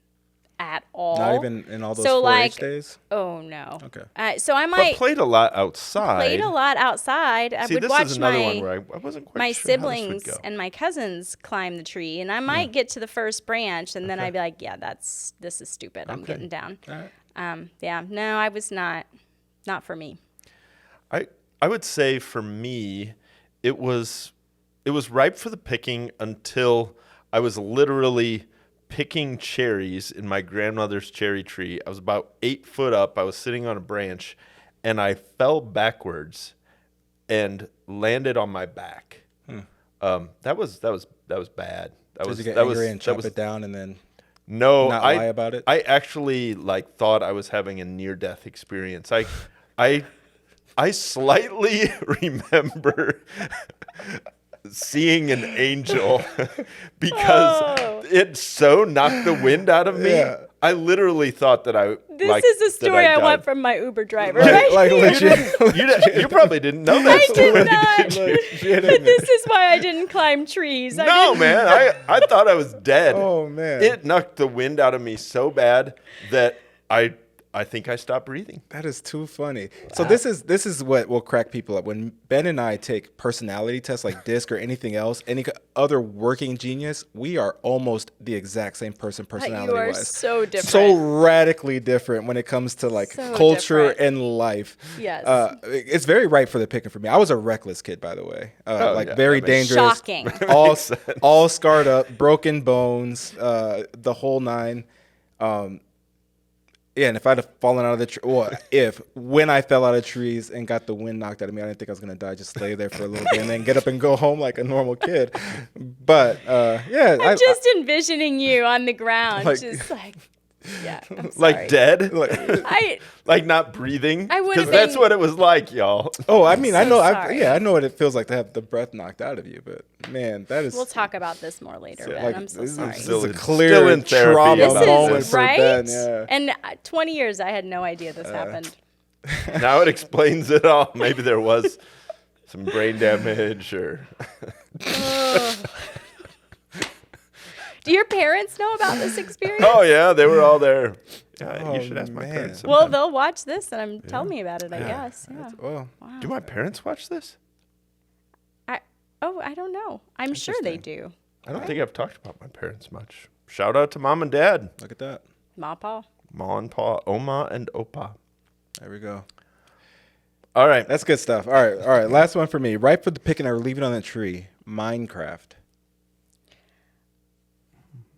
at all. Not even in all those So, 4-H days? Oh, no. Okay. So I But might played a lot outside. played a lot outside. I See, would this watch is another one where I wasn't quite my sure how this would siblings go. and my cousins climb the tree, and I might get to the first branch, and then I'd be like, yeah, this is stupid. I'm getting down. All right. No, I was not for me. I would say for me, it was ripe for the picking until I was literally picking cherries in my grandmother's cherry tree. I was about 8 foot up. I was sitting on a branch, and I fell backwards and landed on my back. That was bad. Did you get angry and chop it down and then not lie about it? I actually thought I was having a near-death experience. I slightly remember seeing an angel because it so knocked the wind out of me. Yeah. I literally thought that This is a story I want from my Uber driver. Like legit. You probably didn't know that I story. did not. But this is why I didn't climb trees. No, man. I thought I was dead. Oh, man. It knocked the wind out of me so bad that I think I stopped breathing. That is too funny. So this is what will crack people up. When Ben and I take personality tests like DISC or anything else, any other working genius, we are almost the exact same person personality-wise. You are so different. So radically different when it comes to like So culture different. and life. Yes. It's very ripe for the picking for me. I was a reckless kid, by the way. Very dangerous. Shocking. All scarred up, broken bones, the whole nine. Yeah, and if I'd have fallen out of the tree, when I fell out of trees and got the wind knocked out of me, I didn't think I was going to die. Just lay there for a little bit and then get up and go home like a normal kid. But, I'm just envisioning you on the ground, just like, yeah, I'm sorry. Like dead? Like not breathing? I would have Because that's what it was like, y'all. Oh, I mean, I know what it feels like to have the breath knocked out of you. But, man, that is... We'll talk about this more later, Ben. Like, I'm so this sorry. is a Still clear in therapy trauma about moment this. for right? Ben. Yeah. And 20 years, I had no idea this happened. Now it explains it all. Maybe there was some brain damage or... Do your parents know about this experience? Oh, yeah, they were all there. Yeah, you should ask my man. parents Well, sometime. they'll watch this and tell me about it, I guess. Yeah. Well, Do my parents watch this? I don't know. I'm sure they do. I don't think I've talked about my parents much. Shout out to mom and dad. look at that. Ma, Pa. Ma and Pa, Oma and Opa. There we go. All right. That's good stuff. All right. Last one for me. Ripe for the picking or leave it on the tree. Minecraft.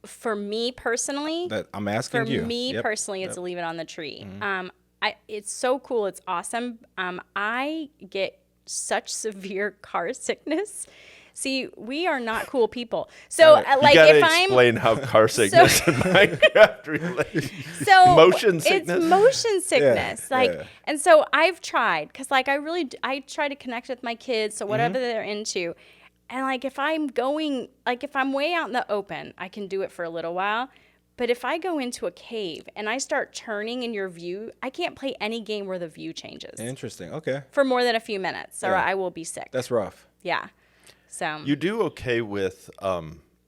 For me personally, That I'm asking For you. me Yep. personally, it's a leave it on the tree. It's so cool. It's awesome. I get such severe car sickness. See, we are not cool people. So, You like, gotta if I'm explain how car sickness and Minecraft relate. so Motion sickness? It's motion sickness. Yeah. And so I've tried because, like, I try to connect with my kids. So whatever they're into. And like if I'm way out in the open, I can do it for a little while. But if I go into a cave and I start turning in your view, I can't play any game where the view changes. Interesting. Okay. For more than a few minutes, or Yeah. I will be sick. That's rough. Yeah. So You do okay with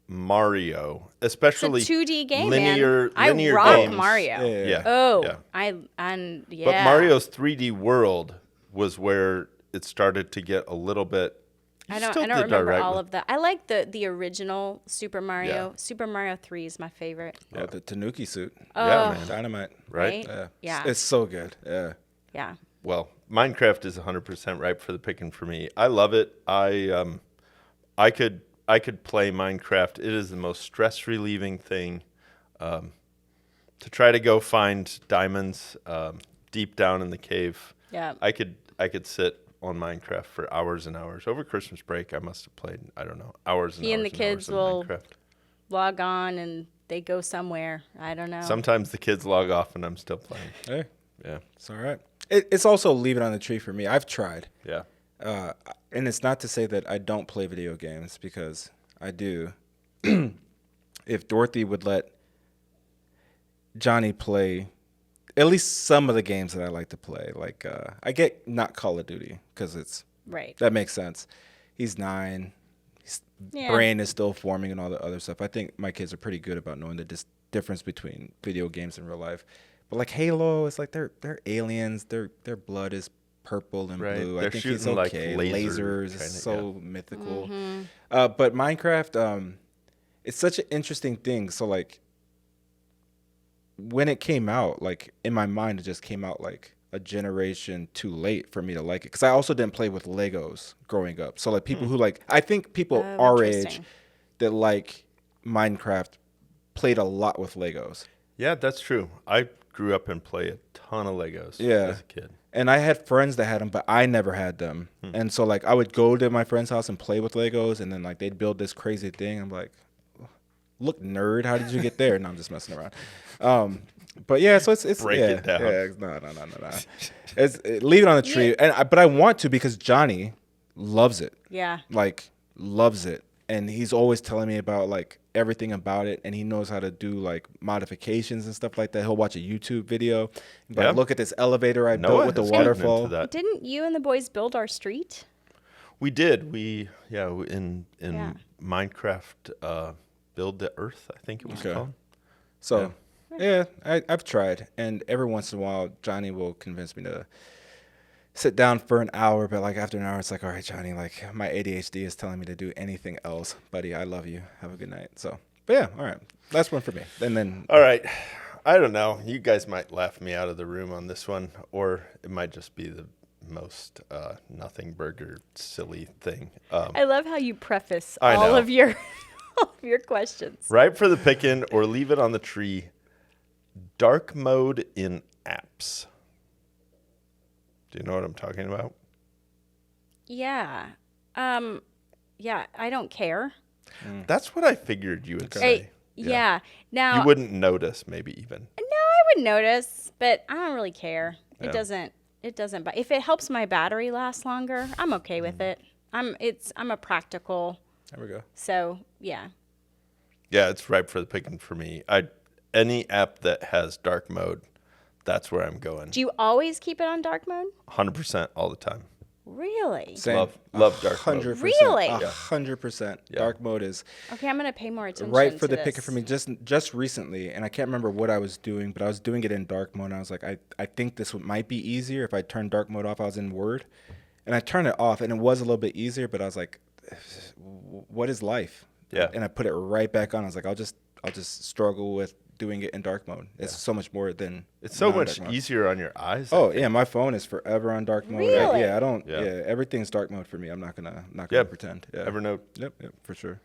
Mario, especially it's a 2D game, linear man. I rock games. Mario. Yeah. Oh, yeah. yeah. But Mario's 3D world was where it started to get a little bit. I don't remember all of that. I like the original Super Mario. Yeah. Super Mario 3 is my favorite. Oh, the Tanuki suit. Yeah, man. Dynamite. Right? Yeah. It's so good. Yeah. Yeah. Well, Minecraft is 100% ripe for the picking for me. I love it. I could play Minecraft. It is the most stress relieving thing. To try to go find diamonds deep down in the cave. Yeah. I could sit on Minecraft for hours and hours. Over Christmas break, I must have played, I don't know, hours and hours. He and the kids will Minecraft. log on and they go somewhere. I don't know. Sometimes the kids log off and I'm still playing. Hey, Yeah. it's all right. It's also leave it on the tree for me. I've tried. Yeah. And it's not to say that I don't play video games, because I do. If Dorothy would let Johnny play at least some of the games that I like to play, like I get not Call of Duty because it's Right. that makes sense. He's 9. His brain is still forming and all the other stuff. I think my kids are pretty good about knowing the difference between video games and real life. But like Halo, it's like they're aliens. Their blood is purple and Right. blue. They're I think he's shooting, like, okay. laser Lasers kinda, is so mythical. Mm-hmm. But Minecraft, it's such an interesting thing. So like when it came out, like in my mind, it just came out like a generation too late for me to like it. Because I also didn't play with Legos growing up. So like people who like, I think people our age interesting. that like Minecraft played a lot with Legos. Yeah, that's true. I grew up and played a ton of Legos Yeah. as a kid. And I had friends that had them, but I never had them. And so like I would go to my friend's house and play with Legos, and then like they'd build this crazy thing. I'm like, look, nerd, how did you get there? No, I'm just messing around. But yeah, so it's Break it down. Yeah, no. Leave it on the tree, but I want to because Johnny loves it. Yeah. Like loves it, and he's always telling me about like everything about it, and he knows how to do like modifications and stuff like that. He'll watch a YouTube video, but Yeah. look at this elevator I Noah built with the has gotten into waterfall. that. Didn't you and the boys build our street? We did. In Yeah. Minecraft, Build the Earth, I think it was Okay. called. So yeah, I've tried, and every once in a while Johnny will convince me to sit down for an hour, but like after an hour it's like, all right, Johnny, like my ADHD is telling me to do anything else. Buddy, I love you. Have a good night. So, but yeah, all right. That's one for me. And then All right. I don't know. You guys might laugh me out of the room on this one, or it might just be the most nothing burger silly thing. I love how you preface I all know. of your all of your questions. Ripe for the picking or leave it on the tree. Dark mode in apps. Do you know what I'm talking about? Yeah. Yeah, I don't care. That's what I figured you would say. Yeah. Now You wouldn't notice, maybe even. No, I would notice, but I don't really care. Yeah. It doesn't but if it helps my battery last longer, I'm okay with it. I'm a practical. there we go. So, yeah. Yeah, it's ripe for the picking for me. Any app that has dark mode, that's where I'm going. Do you always keep it on dark mode? 100% all the time. Really? Same. Love dark mode. 100%. Really? 100%. Yeah. Dark mode is Okay, I'm going to pay more attention right for to the picker for me just recently, and I can't remember what I was doing, but I was doing it in dark mode, and I was like, I think this might be easier if I turn dark mode off. I was in Word, and I turned it off, and it was a little bit easier, but I was like, what is life? Yeah. And I put it right back on. I was like, I'll just struggle with doing it in dark mode. It's so much more than It's so much non-dark mode. easier on your eyes. I Oh think. yeah, my phone is forever on dark mode. Really? I don't. Yeah. Yeah. Everything's dark mode for me. I'm not gonna Yeah. pretend. Yeah. Evernote. Yep, for sure.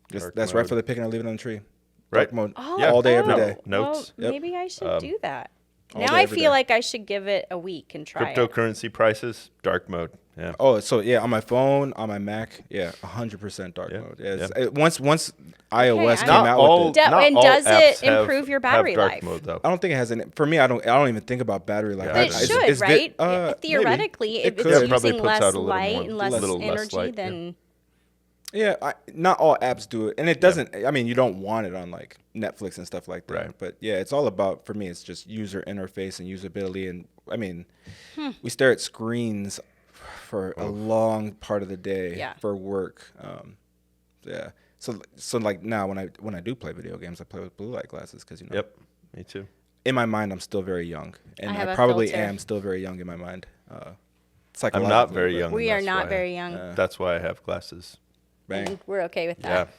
Dark That's right mode. for the picking. I leave it on the tree. Right. Dark mode Oh, Yeah. all day, every No. day. Notes. Well, Yep. maybe I should do that. all Now day, I every feel day. like I should give it a week and try it. Cryptocurrency prices, dark mode. Yeah. Oh, so yeah, on my phone, on my Mac, 100% dark Yeah. mode. Yeah, once iOS Okay, came out with it. And all does it apps have- improve your have battery dark life? mode, though. I don't think it has any. For me, I don't even think about battery life. Yeah, But I it don't. should, right? Maybe. Theoretically, It if could. it's It probably using puts less out a little light more- and less little less energy, light, yeah. then Yeah, not all apps do it, and it doesn't. I mean, you don't want it on like Netflix and stuff like that. Right. But yeah, it's all about, for me, it's just user interface and usability. And I mean, we stare at screens for a long part of the day for work. Yeah. So like now when I do play video games, I play with blue light glasses because Yep, me too. in my mind I'm still very young, and I have I a probably filter. am still very young in my mind. I'm not very but young. We and are that's not why- very young. That's why I have glasses. Bang. And we're okay with Yeah. that.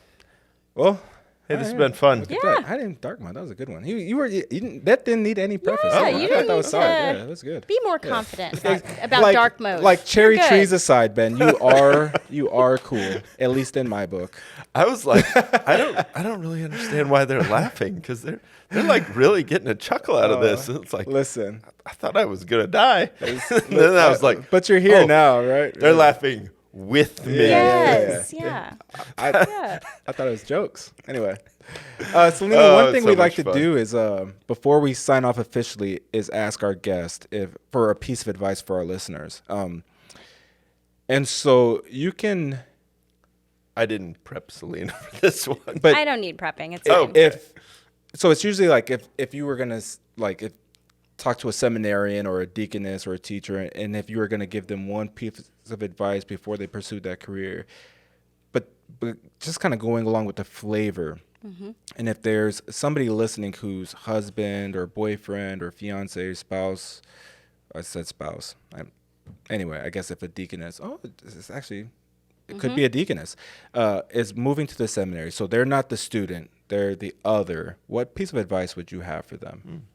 Well, Hey, this has been fun. Yeah. I didn't dark mode. That was a good one. You didn't, that didn't need any preface. Yeah, I you thought didn't that was need solid. to Yeah, that was good. Be more confident about Like- dark mode. Like cherry You're good. trees aside, Ben, you are cool, at least in my book. I was like, I don't really understand why they're laughing, because they're like really getting a chuckle out of this. And it's like, Listen, I thought I was gonna die. And then I was like, but you're here oh, now, right? They're laughing with me. Yes, yeah. I thought it was jokes. Anyway, Celina, Oh, one it's thing so we like much to fun. do is before we sign off officially is ask our guest for a piece of advice for our listeners. And so you can, I didn't prep Celina for this one. but I don't need prepping. It's Oh, fine. so it's usually like if you were gonna talk to a seminarian or a deaconess or a teacher, and if you were gonna give them one piece of advice before they pursued that career, but just kind of going along with the flavor. And if there's somebody listening whose husband or boyfriend or fiance, spouse, I said spouse. Anyway, I guess if a deaconess, it's actually, it could be a deaconess, is moving to the seminary. So they're not the student, they're the other. What piece of advice would you have for them?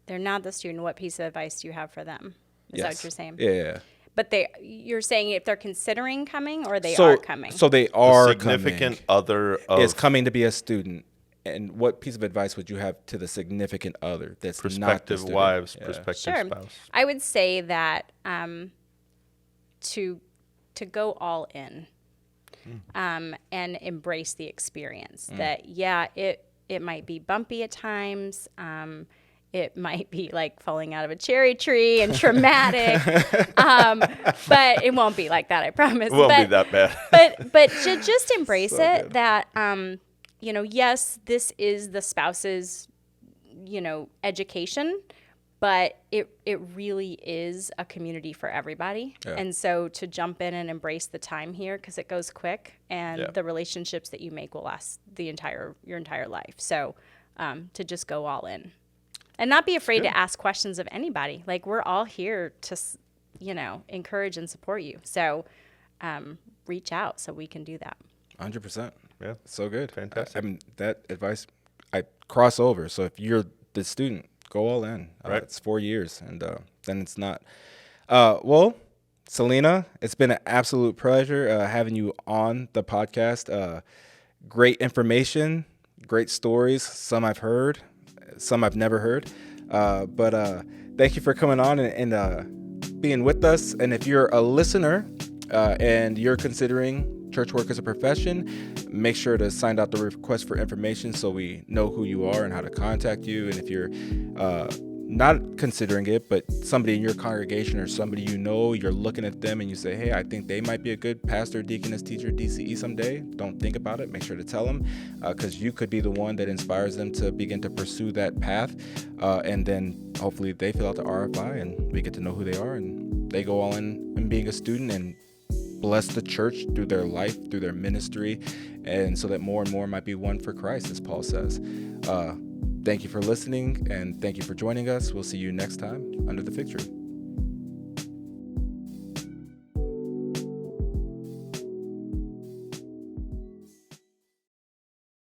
They're not the student. What piece of advice do you have for them? Is that what you're saying? Yeah. But you're saying if they're considering coming or they are coming? So they The are significant coming. other of Is coming to be a student. And what piece of advice would you have to the significant other that's not the prospective student? wives, Yeah. prospective Sure. spouse. I would say that to go all in and embrace the experience. That, it might be bumpy at times. It might be like falling out of a cherry tree and traumatic, but it won't be like that, I promise. It won't be that bad. but just embrace it. That yes, this is the spouse's education, but it really is a community for everybody. Yeah. And so to jump in and embrace the time here, because it goes quick, and the relationships that you make will last your entire life. So to just go all in. And not be afraid to ask questions of anybody. Like, we're all here to, encourage and support you. So reach out so we can do that. 100%. Yeah. So good. Fantastic. I mean, that advice, I cross over. So if you're the student, go all in. Right. It's 4 years, and then it's not. Well, Celina, it's been an absolute pleasure having you on the podcast. Great information, great stories. Some I've heard, some I've never heard. But thank you for coming on and being with us. And if you're a listener and you're considering church work as a profession, make sure to sign out the request for information so we know who you are and how to contact you. And if you're not considering it, but somebody in your congregation or somebody you're looking at them and you say, hey, I think they might be a good pastor, deaconess, teacher, DCE someday. Don't think about it. Make sure to tell them, because you could be the one that inspires them to begin to pursue that path. And then hopefully they fill out the RFI and we get to know who they are and they go all in being a student and bless the church through their life, through their ministry, and so that more and more might be won for Christ, as Paul says. Thank you for listening, and thank you for joining us. We'll see you next time under the fig tree.